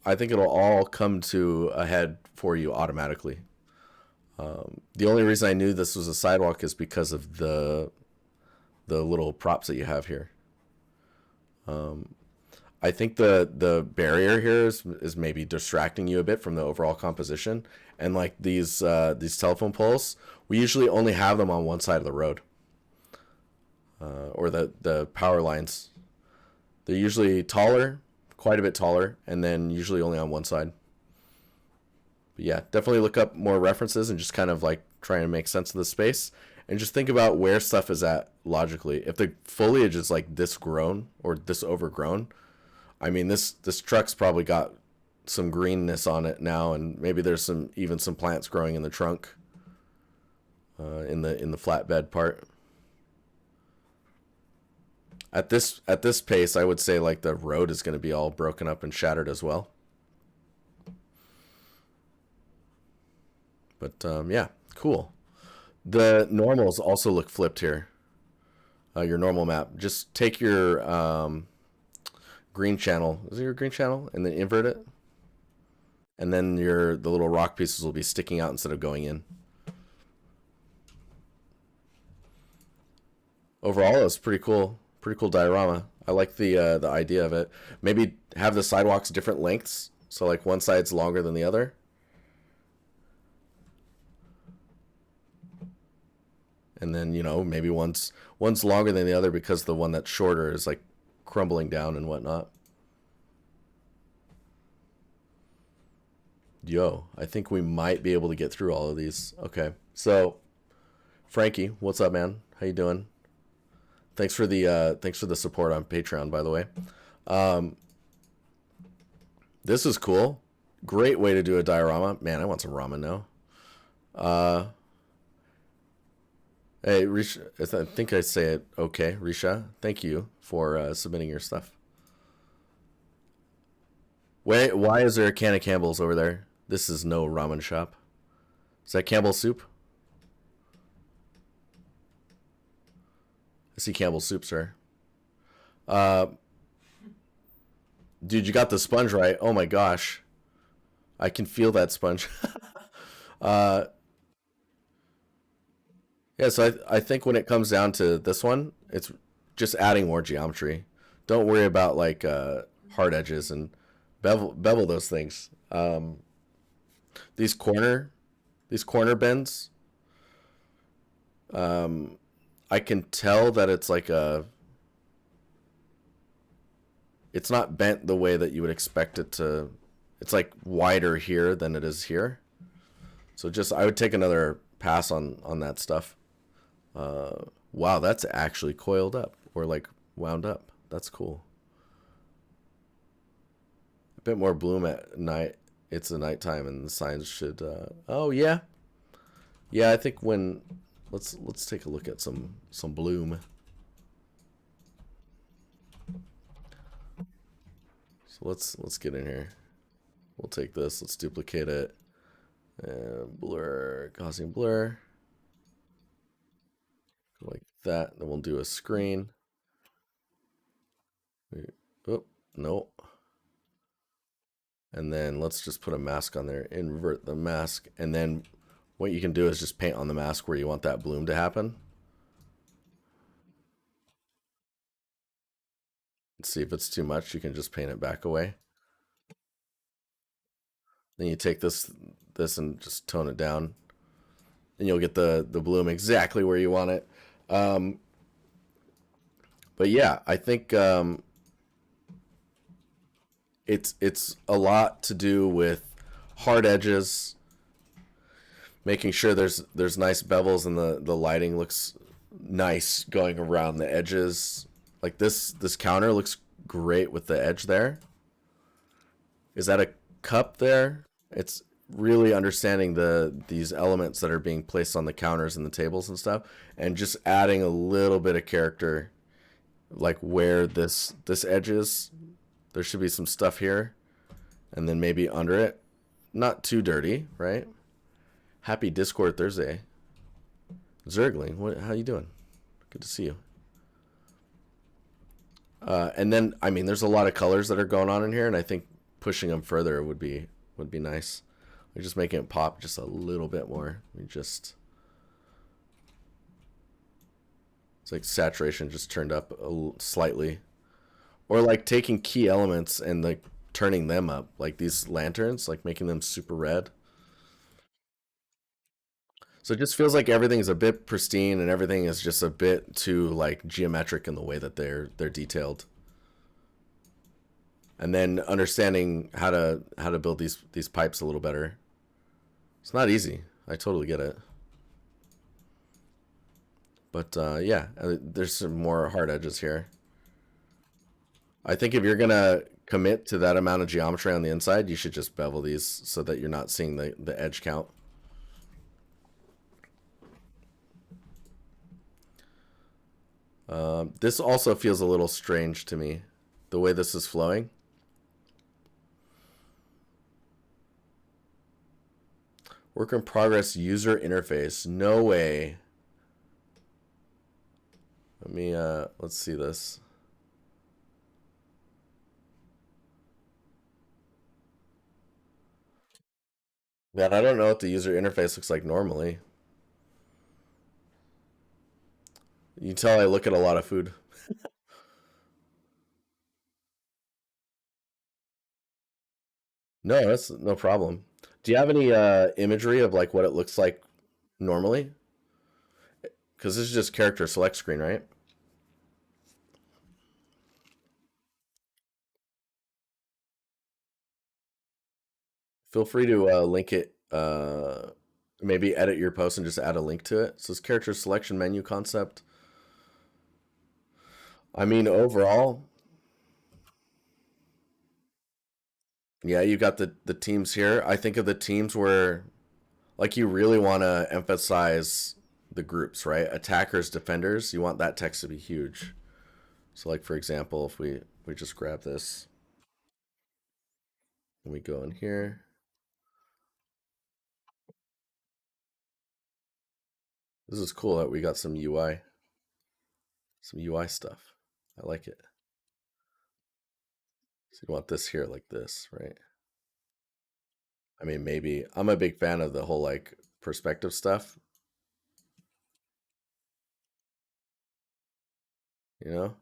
I think it'll all come to a head for you automatically. The only reason I knew this was a sidewalk is because of the little props that you have here. I think the barrier here is maybe distracting you a bit from the overall composition. And like these telephone poles, we usually only have them on one side of the road, or the power lines. They're usually taller, quite a bit taller, and then usually only on one side. But yeah, definitely look up more references and just kind of like trying to make sense of the space, and just think about where stuff is at logically. If the foliage is like this grown or this overgrown, I mean this truck's probably got some greenness on it now, and maybe there's some plants growing in the trunk, in the flatbed part. At this pace, I would say like the road is going to be all broken up and shattered as well. But yeah, cool. The normals also look flipped here. Your normal map. Just take your green channel. Is it your green channel? And then invert it, and then the little rock pieces will be sticking out instead of going in. Overall, it's pretty cool. Pretty cool diorama. I like the idea of it. Maybe have the sidewalks different lengths, so like one side's longer than the other, and then maybe one's longer than the other because the one that's shorter is like crumbling down and whatnot. Yo, I think we might be able to get through all of these. Okay, so Frankie, what's up, man? How you doing? Thanks for the support on Patreon, by the way. Um, this is cool. Great way to do a diorama. Man, I want some ramen now. Uh, hey, Risha, I think I say it okay. Risha, thank you for submitting your stuff. Wait, why is there a can of Campbell's over there? This is no ramen shop. Is that Campbell's soup? I see Campbell's soup, sir. Uh, dude, you got the sponge right. Oh my gosh, I can feel that sponge. uh, yeah, so I think when it comes down to this one, it's just adding more geometry. Don't worry about like hard edges and bevel those things. These corner these corner bends, um, I can tell that it's like it's not bent the way that you would expect it to. It's like wider here than it is here. So just I would take another pass on that stuff. Wow, that's actually coiled up or like wound up. That's cool. A bit more bloom at night. It's the nighttime, and the signs should. Oh yeah, yeah. I think when let's take a look at some bloom. So let's get in here. We'll take this. Let's duplicate it. Blur, Gaussian blur, like that. Then we'll do a screen. Oh no. And then let's just put a mask on there. Invert the mask, and then what you can do is just paint on the mask where you want that bloom to happen. Let's see if it's too much. You can just paint it back away. Then you take this and just tone it down, and you'll get the bloom exactly where you want it. Um, but yeah, I think it's a lot to do with hard edges, making sure there's nice bevels and the lighting looks nice going around the edges. Like this counter looks great with the edge there. Is that a cup there? It's really understanding these elements that are being placed on the counters and the tables and stuff, and just adding a little bit of character, like where this edge is. There should be some stuff here, and then maybe under it. Not too dirty, right? Happy Discord Thursday. Zergling, what? How you doing? Good to see you. And then, I mean, there's a lot of colors that are going on in here, and I think pushing them further would be nice. We're just making it pop just a little bit more. We just It's like saturation just turned up slightly, or like taking key elements and like turning them up, like these lanterns, like making them super red. So it just feels like everything's a bit pristine and everything is just a bit too like geometric in the way that they're detailed. And then understanding how to build these pipes a little better. It's not easy. I totally get it. But yeah, there's some more hard edges here. I think if you're gonna commit to that amount of geometry on the inside, you should just bevel these so that you're not seeing the edge count. This also feels a little strange to me, the way this is flowing. Work in progress user interface. No way. Let me let's see this. Man, I don't know what the user interface looks like normally. You can tell I look at a lot of food. No, that's no problem. Do you have any imagery of like what it looks like normally? Because this is just character select screen, right? Feel free to link it. Maybe edit your post and just add a link to it. So it's character selection menu concept. I mean, overall, yeah, you got the teams here. I think of the teams where like you really want to emphasize the groups, right? Attackers, defenders. You want that text to be huge. So like for example, if we just grab this and we go in here, this is cool that we got some UI stuff. I like it. So you want this here like this, right? I mean, maybe I'm a big fan of the whole like perspective stuff, you know?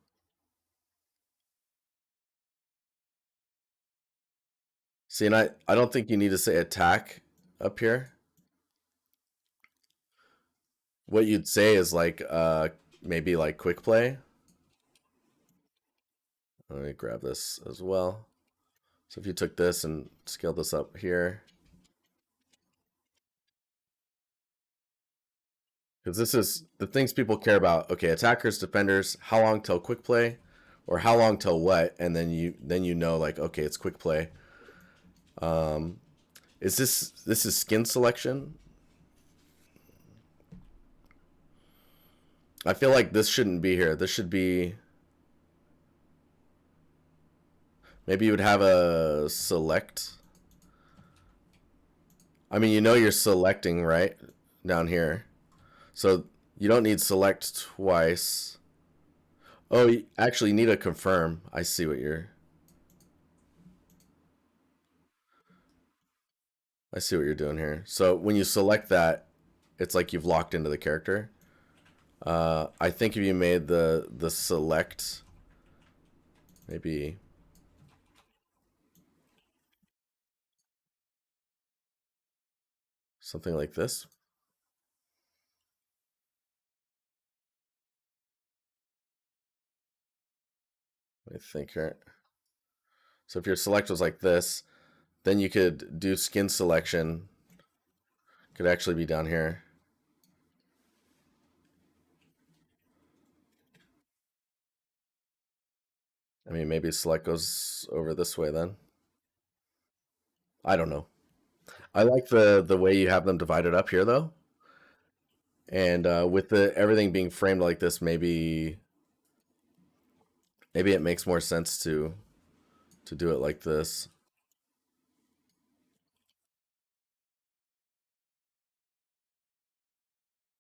See, and I don't think you need to say attack up here. What you'd say is like maybe like quick play. Let me grab this as well. So if you took this and scaled this up here, because this is the things people care about. Okay, attackers, defenders, how long till quick play, or how long till what, and then you know like okay, it's quick play. Um, is this is skin selection? I feel like this shouldn't be here. This should be maybe you would have a select. I mean, you know you're selecting right down here, so you don't need select twice. Oh, you actually need to confirm. I see what you're doing here. So when you select that, it's like you've locked into the character. I think if you made the select, maybe something like this. I think here. So if your select was like this, then you could do skin selection. Could actually be down here. I mean, maybe select goes over this way then. I don't know. I like the way you have them divided up here though, and with the everything being framed like this, maybe it makes more sense to do it like this.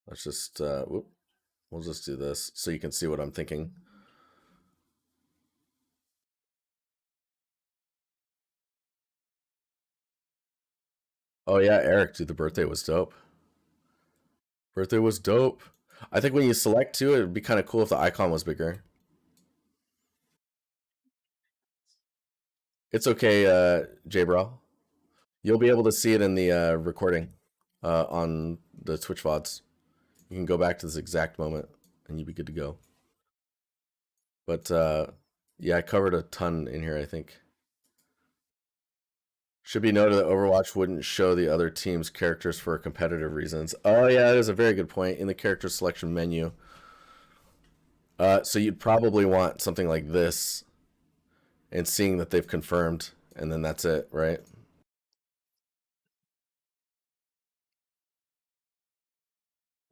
Let's just whoop, we'll just do this so you can see what I'm thinking. Oh yeah, Eric, dude, the birthday was dope. Birthday was dope. I think when you select too, it'd be kind of cool if the icon was bigger. It's okay, J Bro. You'll be able to see it in the recording on the Twitch VODs. You can go back to this exact moment and you'd be good to go. But yeah, I covered a ton in here, I think. Should be noted that Overwatch wouldn't show the other team's characters for competitive reasons. Oh yeah, that is a very good point in the character selection menu. So you'd probably want something like this and seeing that they've confirmed, and then that's it, right?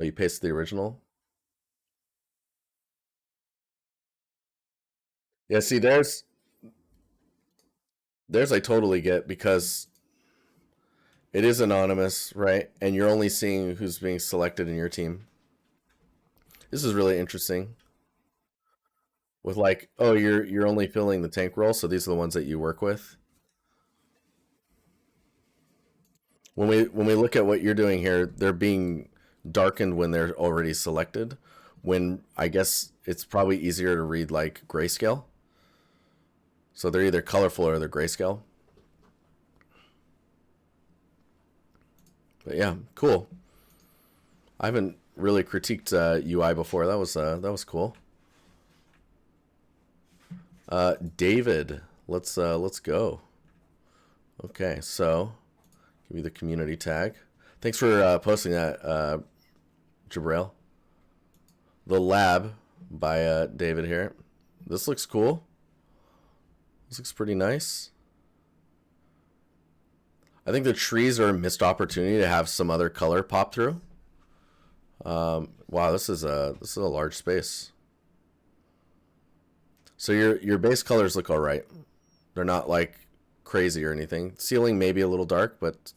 Oh, you paste the original. Yeah, see, there's I totally get because it is anonymous, right? And you're only seeing who's being selected in your team. This is really interesting. With like, oh, you're only filling the tank role, so these are the ones that you work with. When we look at what you're doing here, they're being darkened when they're already selected. When I guess it's probably easier to read like grayscale. So they're either colorful or they're grayscale. But yeah, cool. I haven't really critiqued UI before. That was cool. David, let's go. Okay, so give me the community tag. Thanks for posting that, Jabril. The Lab by David here. This looks cool. This looks pretty nice. I think the trees are a missed opportunity to have some other color pop through. Wow, this is a large space. So your base colors look all right. They're not like crazy or anything. Ceiling may be a little dark, but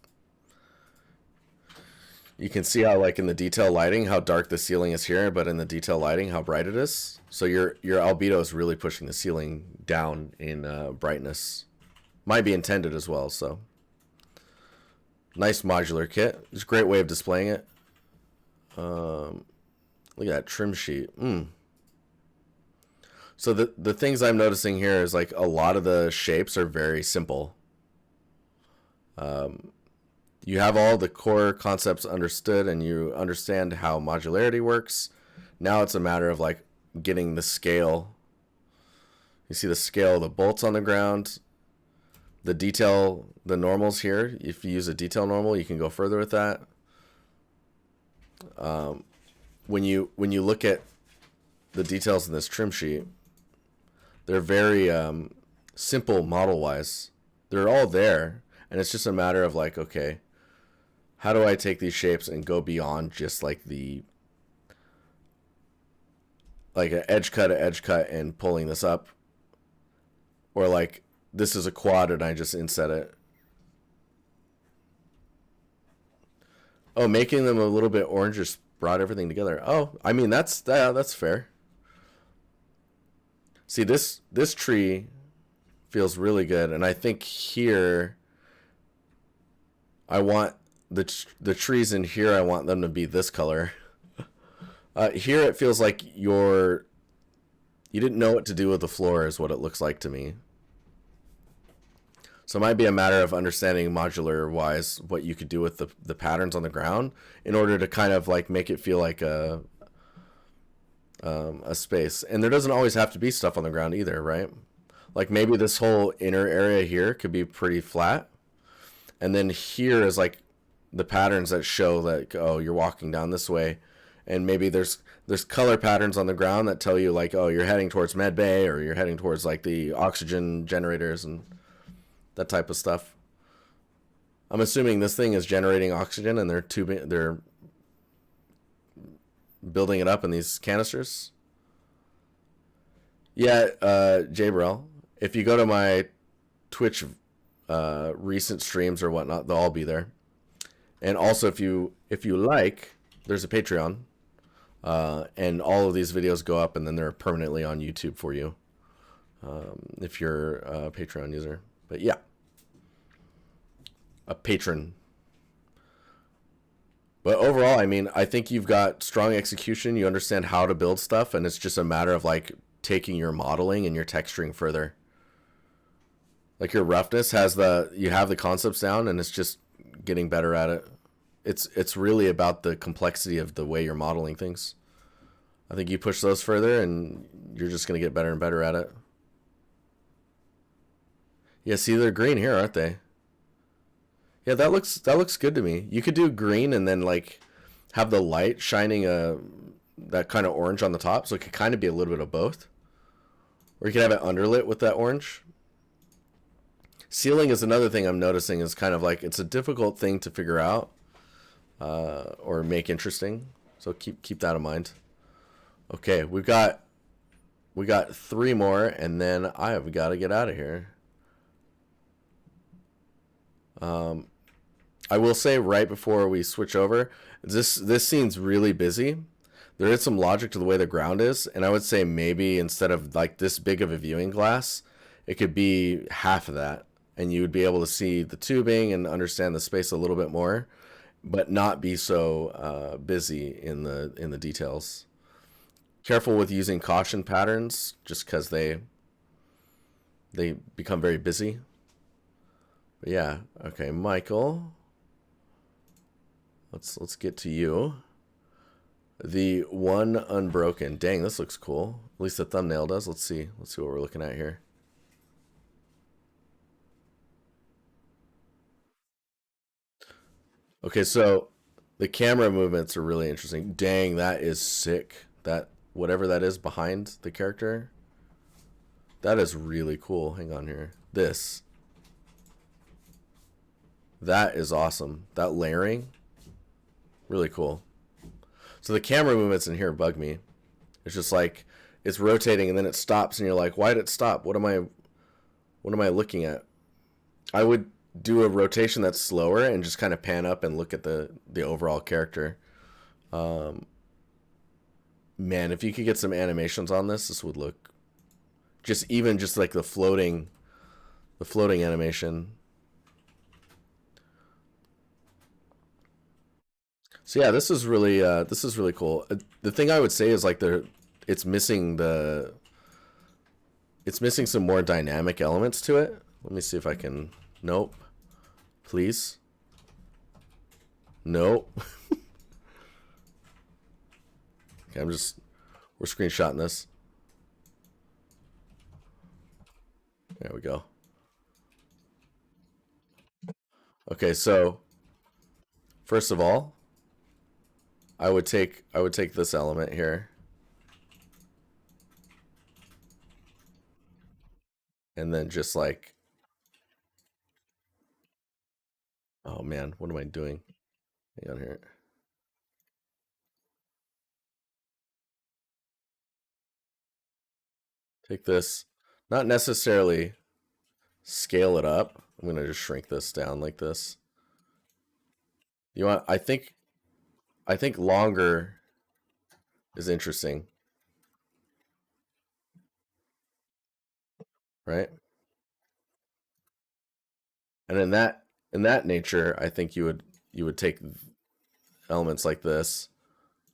you can see how like in the detail lighting how dark the ceiling is here, but in the detail lighting how bright it is. So your albedo is really pushing the ceiling down in brightness. Might be intended as well. So nice modular kit. It's a great way of displaying it. Look at that trim sheet. So the things I'm noticing here is like a lot of the shapes are very simple. You have all the core concepts understood and you understand how modularity works. Now it's a matter of like getting the scale. You see the scale of the bolts on the ground, the detail, the normals here. If you use a detail normal, you can go further with that. When you look at the details in this trim sheet, they're very simple model wise. They're all there, and it's just a matter of like, okay, how do I take these shapes and go beyond just like an edge cut to edge cut and pulling this up, or like this is a quad and I just inset it. Oh, making them a little bit orange just brought everything together. Oh, I mean that's fair. See this tree feels really good, and I think here I want the trees in here. I want them to be this color. Here it feels like you didn't know what to do with the floor is what it looks like to me. So it might be a matter of understanding modular wise what you could do with the patterns on the ground in order to kind of like make it feel like a space. And there doesn't always have to be stuff on the ground either, right? Like maybe this whole inner area here could be pretty flat. And then here is like the patterns that show that, oh, you're walking down this way. and maybe there's color patterns on the ground that tell you like, oh, you're heading towards med bay, or you're heading towards like the oxygen generators and that type of stuff. I'm assuming this thing is generating oxygen, and they're building it up in these canisters. Yeah, Jabrel, if you go to my Twitch recent streams or whatnot, they'll all be there. And also, if you like, there's a Patreon, and all of these videos go up, and then they're permanently on YouTube for you, if you're a Patreon user. But yeah, a patron. But overall, I mean, I think you've got strong execution. You understand how to build stuff, and it's just a matter of like taking your modeling and your texturing further. Like your roughness you have the concepts down, and it's just getting better at it. It's really about the complexity of the way you're modeling things. I think you push those further, and you're just gonna get better and better at it. Yeah, see, they're green here, aren't they? Yeah, that looks good to me. You could do green and then like have the light shining that kind of orange on the top, so it could kind of be a little bit of both. Or you could have it underlit with that orange. Ceiling is another thing I'm noticing is kind of like it's a difficult thing to figure out, or make interesting. So keep that in mind. Okay, we got three more, and then I have got to get out of here. I will say right before we switch over, this scene's really busy. There is some logic to the way the ground is, and I would say maybe instead of like this big of a viewing glass, it could be half of that, and you would be able to see the tubing and understand the space a little bit more, but not be so busy in the details. Careful with using caution patterns, just because they become very busy. But yeah, okay, Michael. Let's get to you. The one unbroken. Dang, this looks cool. At least the thumbnail does. Let's see. Let's see what we're looking at here. Okay, so the camera movements are really interesting. Dang, that is sick. That whatever that is behind the character, that is really cool. Hang on here. That is awesome. That layering, really cool. So the camera movements in here bug me. It's just like it's rotating and then it stops, and you're like, why did it stop? What am I looking at? I would do a rotation that's slower and just kind of pan up and look at the overall character. Um, Man, if you could get some animations on this would look just like the floating animation. So yeah, this is really cool. The thing I would say is like it's missing the it's missing some more dynamic elements to it. Let me see if I can. Nope. Please. Nope. Okay, we're screenshotting this. There we go. Okay, so first of all, I would take this element here and then just like, oh man, what am I doing? Hang on here. Take this, not necessarily scale it up. I'm gonna just shrink this down like this. You want? I think longer is interesting, right? And in that nature, I think you would take elements like this.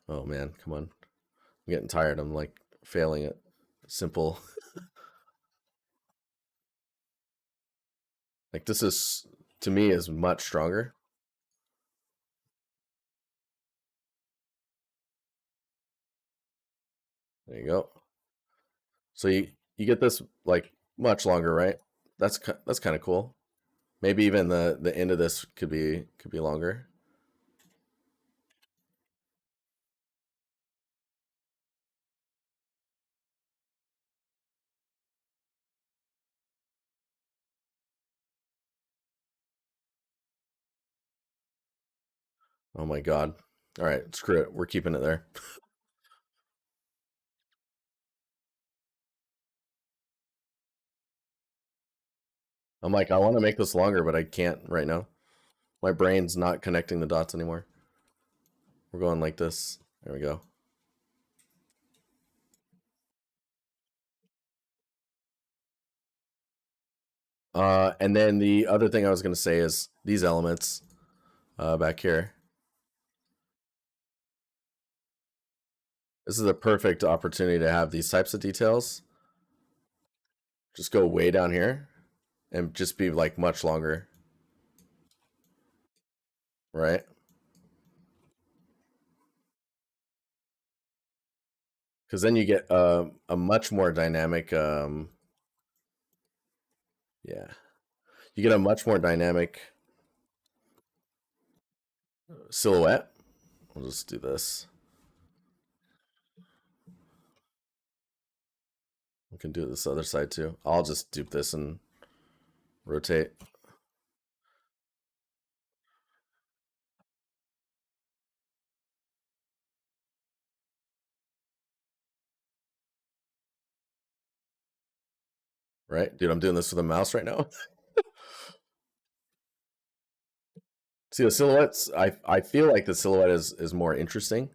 Oh man, come on! I'm getting tired. I'm like failing at simple. Like this is to me is much stronger. There you go. So you get this like much longer, right? That's kind of cool. Maybe even the end of this could be longer. Oh my god. All right, screw it. We're keeping it there. I'm like, I want to make this longer, but I can't right now. My brain's not connecting the dots anymore. We're going like this. There we go. And then the other thing I was going to say is these elements back here. This is a perfect opportunity to have these types of details. Just go way down here and just be like much longer, right? Because then you get a much more dynamic, yeah, you get a much more dynamic silhouette. We'll just do this. We can do it this other side too. I'll just dupe this and rotate. Right, dude, I'm doing this with a mouse right now. See the silhouettes. I feel like the silhouette is more interesting.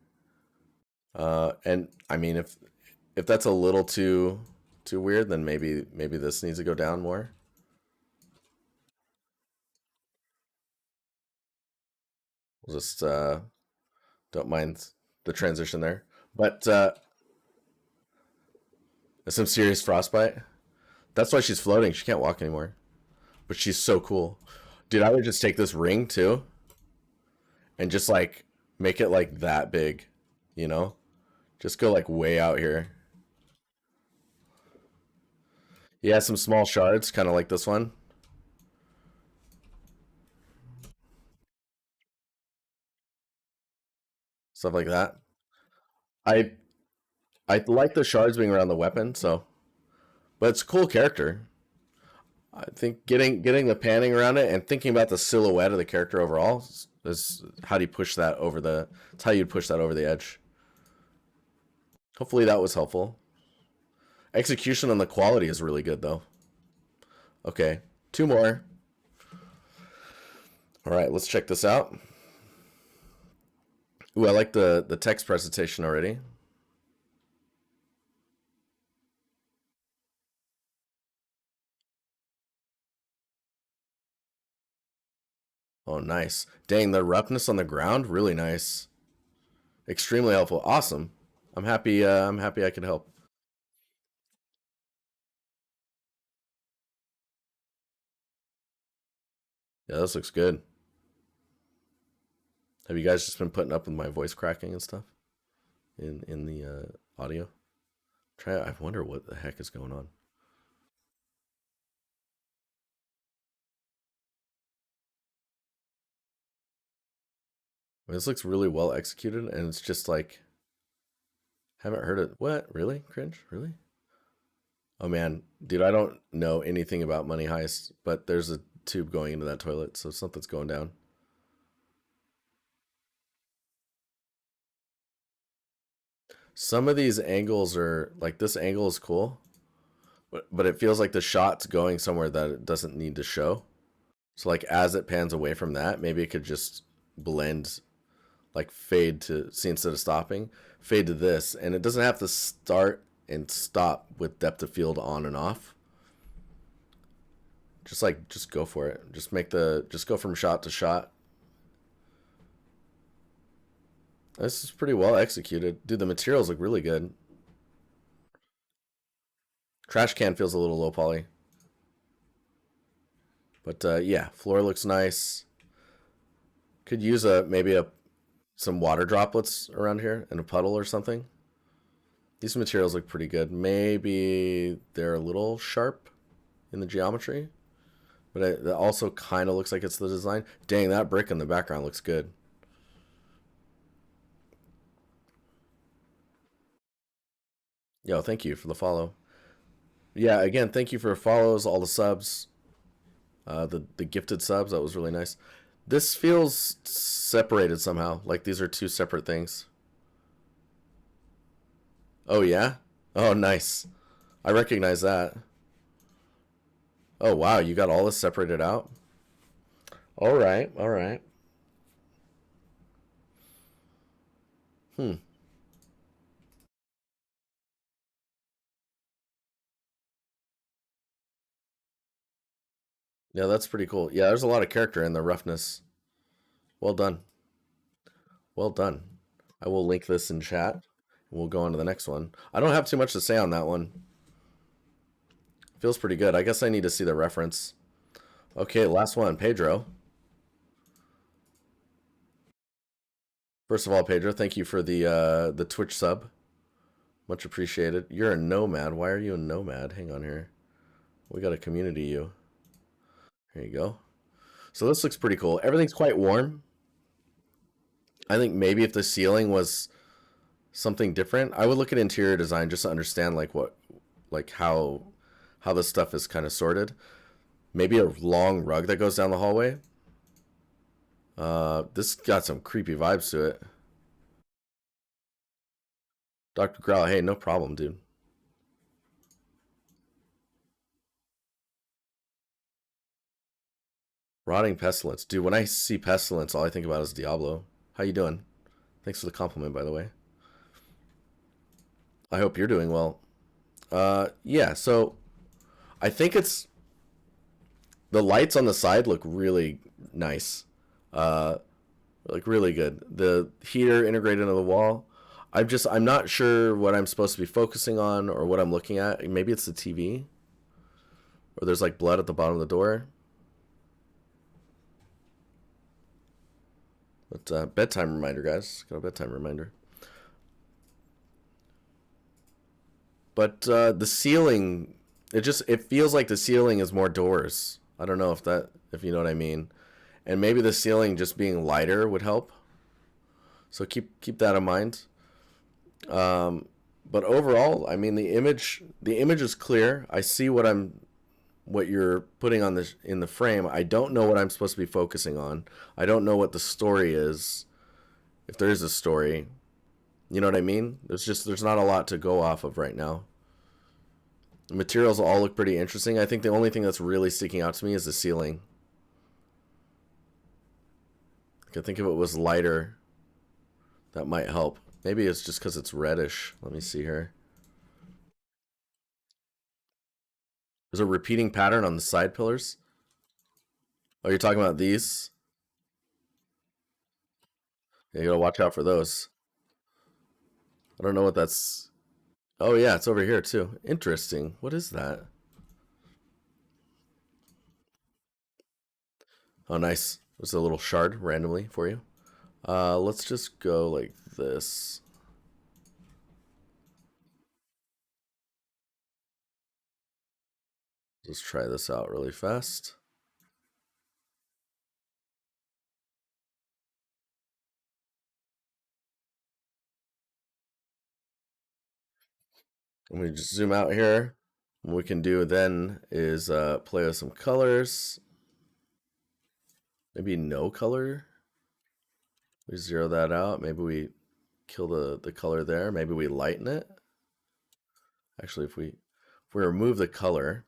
And I mean, if that's a little too weird, then maybe this needs to go down more. We'll just don't mind the transition there. But some serious frostbite. That's why she's floating. She can't walk anymore. But she's so cool. Dude, I would just take this ring too and just like make it like that big, you know? Just go like way out here. Yeah, some small shards, kind of like this one. Stuff like that. I I like the shards being around the weapon, so but it's a cool character. I think getting the panning around it and thinking about the silhouette of the character overall is how do you push that over the it's how you push that over the edge. Hopefully that was helpful. Execution on the quality is really good though. Okay, two more. All right, let's check this out. Ooh, I like the text presentation already. Oh, nice. Dang, the roughness on the ground, really nice. Extremely helpful. Awesome. I'm happy. I'm happy I could help. Yeah, this looks good. Have you guys just been putting up with my voice cracking and stuff in the audio? Try. I wonder what the heck is going on. I mean, this looks really well executed, and it's just like haven't heard it. What? Really? Cringe? Really? Oh man, dude, I don't know anything about Money Heist, but there's a tube going into that toilet, so something's going down. Some of these angles are like this angle is cool, but it feels like the shot's going somewhere that it doesn't need to show. So like as it pans away from that, maybe it could just blend, like fade to see instead of stopping, fade to this, and it doesn't have to start and stop with depth of field on and off. Just go for it. Just go from shot to shot. This is pretty well executed. Dude, the materials look really good. Trash can feels a little low poly. But yeah, floor looks nice. Could use a maybe a some water droplets around here and a puddle or something. These materials look pretty good. Maybe they're a little sharp in the geometry, but it also kind of looks like it's the design. Dang, that brick in the background looks good. Yo, thank you for the follow. Yeah, again, thank you for follows, all the subs, the gifted subs. That was really nice. This feels separated somehow. Like these are two separate things. Oh, yeah? Oh, nice. I recognize that. Oh, wow. You got all this separated out? All right. All right. Hmm. Yeah, that's pretty cool. Yeah, there's a lot of character in the roughness. Well done. Well done. I will link this in chat. And we'll go on to the next one. I don't have too much to say on that one. Feels pretty good. I guess I need to see the reference. Okay, last one. Pedro. First of all, Pedro, thank you for the Twitch sub. Much appreciated. You're a nomad. Why are you a nomad? Hang on here. We got a community you. Here you go. So this looks pretty cool. Everything's quite warm. I think maybe if the ceiling was something different, I would look at interior design just to understand like what, like how this stuff is kind of sorted. Maybe a long rug that goes down the hallway. This got some creepy vibes to it. Dr. Growl, hey, no problem, dude. Rotting pestilence, dude. When I see pestilence, all I think about is Diablo. How you doing? Thanks for the compliment, by the way. I hope you're doing well. Yeah. So I think it's the lights on the side look really nice. Uh, like really good. The heater integrated into the wall. I'm not sure what I'm supposed to be focusing on or what I'm looking at. Maybe it's the TV, or there's like blood at the bottom of the door. But bedtime reminder, guys. Got a bedtime reminder. But the ceiling, it feels like the ceiling is more doors. I don't know if you know what I mean. And maybe the ceiling just being lighter would help. So keep that in mind. But overall, I mean the image is clear. I see what you're putting on this in the frame. I don't know what I'm supposed to be focusing on. I don't know what the story is. If there is a story, you know what I mean? There's not a lot to go off of right now. The materials all look pretty interesting. I think the only thing that's really sticking out to me is the ceiling. I think if it was lighter, that might help. Maybe it's just because it's reddish. Let me see here. There's a repeating pattern on the side pillars. Oh, you're talking about these? Yeah, you gotta watch out for those. I don't know what that's. Oh yeah, it's over here too. Interesting. What is that? Oh, nice. There's a little shard randomly for you. Let's just go like this. Let's try this out really fast. Let me just zoom out here. What we can do then is play with some colors. Maybe no color. We zero that out. Maybe we kill the color there. Maybe we lighten it. Actually, if we remove the color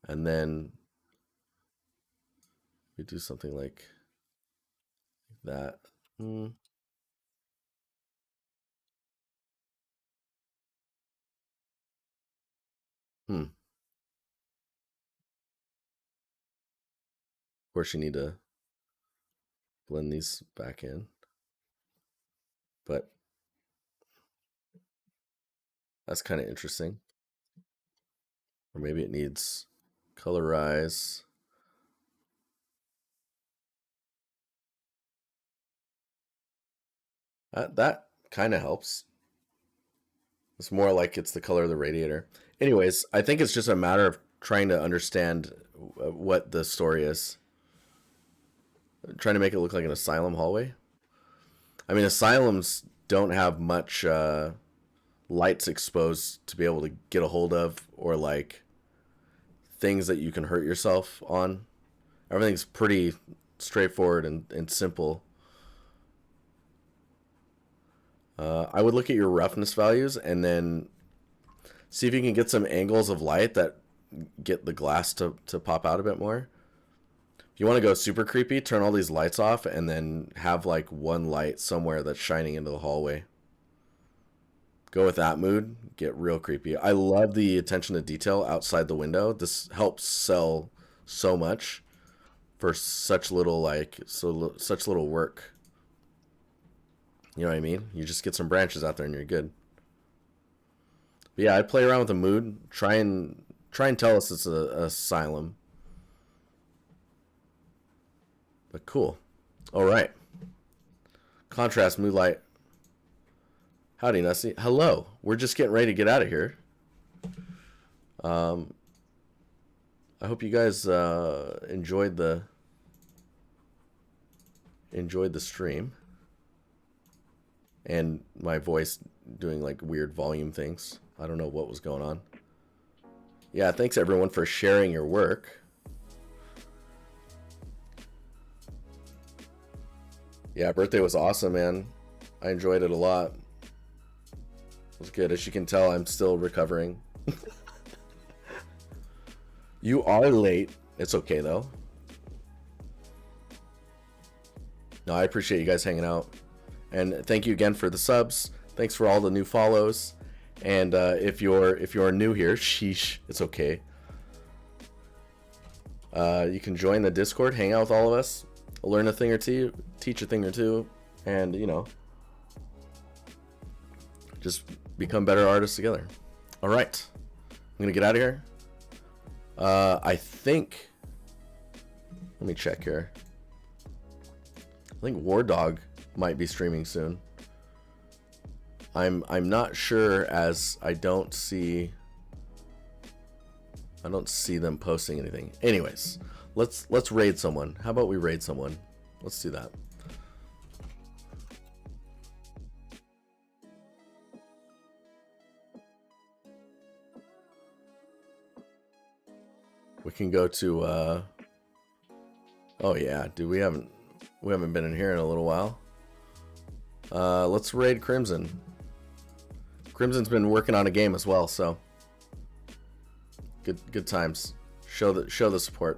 and then we do something like that. Hmm. Of course, you need to blend these back in, but that's kind of interesting. Or maybe it needs colorize. That kind of helps. It's more like it's the color of the radiator. Anyways, I think it's just a matter of trying to understand what the story is. Trying to make it look like an asylum hallway. I mean, asylums don't have much lights exposed to be able to get a hold of, or like things that you can hurt yourself on. Everything's pretty straightforward and simple. I would look at your roughness values and then see if you can get some angles of light that get the glass to pop out a bit more. If you want to go super creepy, turn all these lights off and then have like one light somewhere that's shining into the hallway. Go with that mood, get real creepy. I love the attention to detail outside the window. This helps sell so much for such little such little work. You know what I mean? You just get some branches out there and you're good. But yeah, I play around with the mood. Try and tell us it's a asylum. But cool. All right. Contrast moonlight. Howdy, Nussy. Hello. We're just getting ready to get out of here. I hope you guys enjoyed the stream and my voice doing like weird volume things. I don't know what was going on. Yeah, thanks everyone for sharing your work. Yeah, birthday was awesome, man. I enjoyed it a lot. It was good. As you can tell, I'm still recovering. You are late. It's okay, though. No, I appreciate you guys hanging out. And thank you again for the subs. Thanks for all the new follows. And if you're new here, sheesh, it's okay. You can join the Discord, hang out with all of us, learn a thing or two, teach a thing or two, and, you know, just become better artists together. All right. I'm going to get out of here. I think, let me check here. I think War Dog might be streaming soon. I'm not sure, as I don't see them posting anything. Anyways, let's raid someone. How about we raid someone? Let's do that. We can go to oh yeah, dude, we haven't been in here in a little while. Let's raid Crimson. Crimson's been working on a game as well, so good times. Show the support.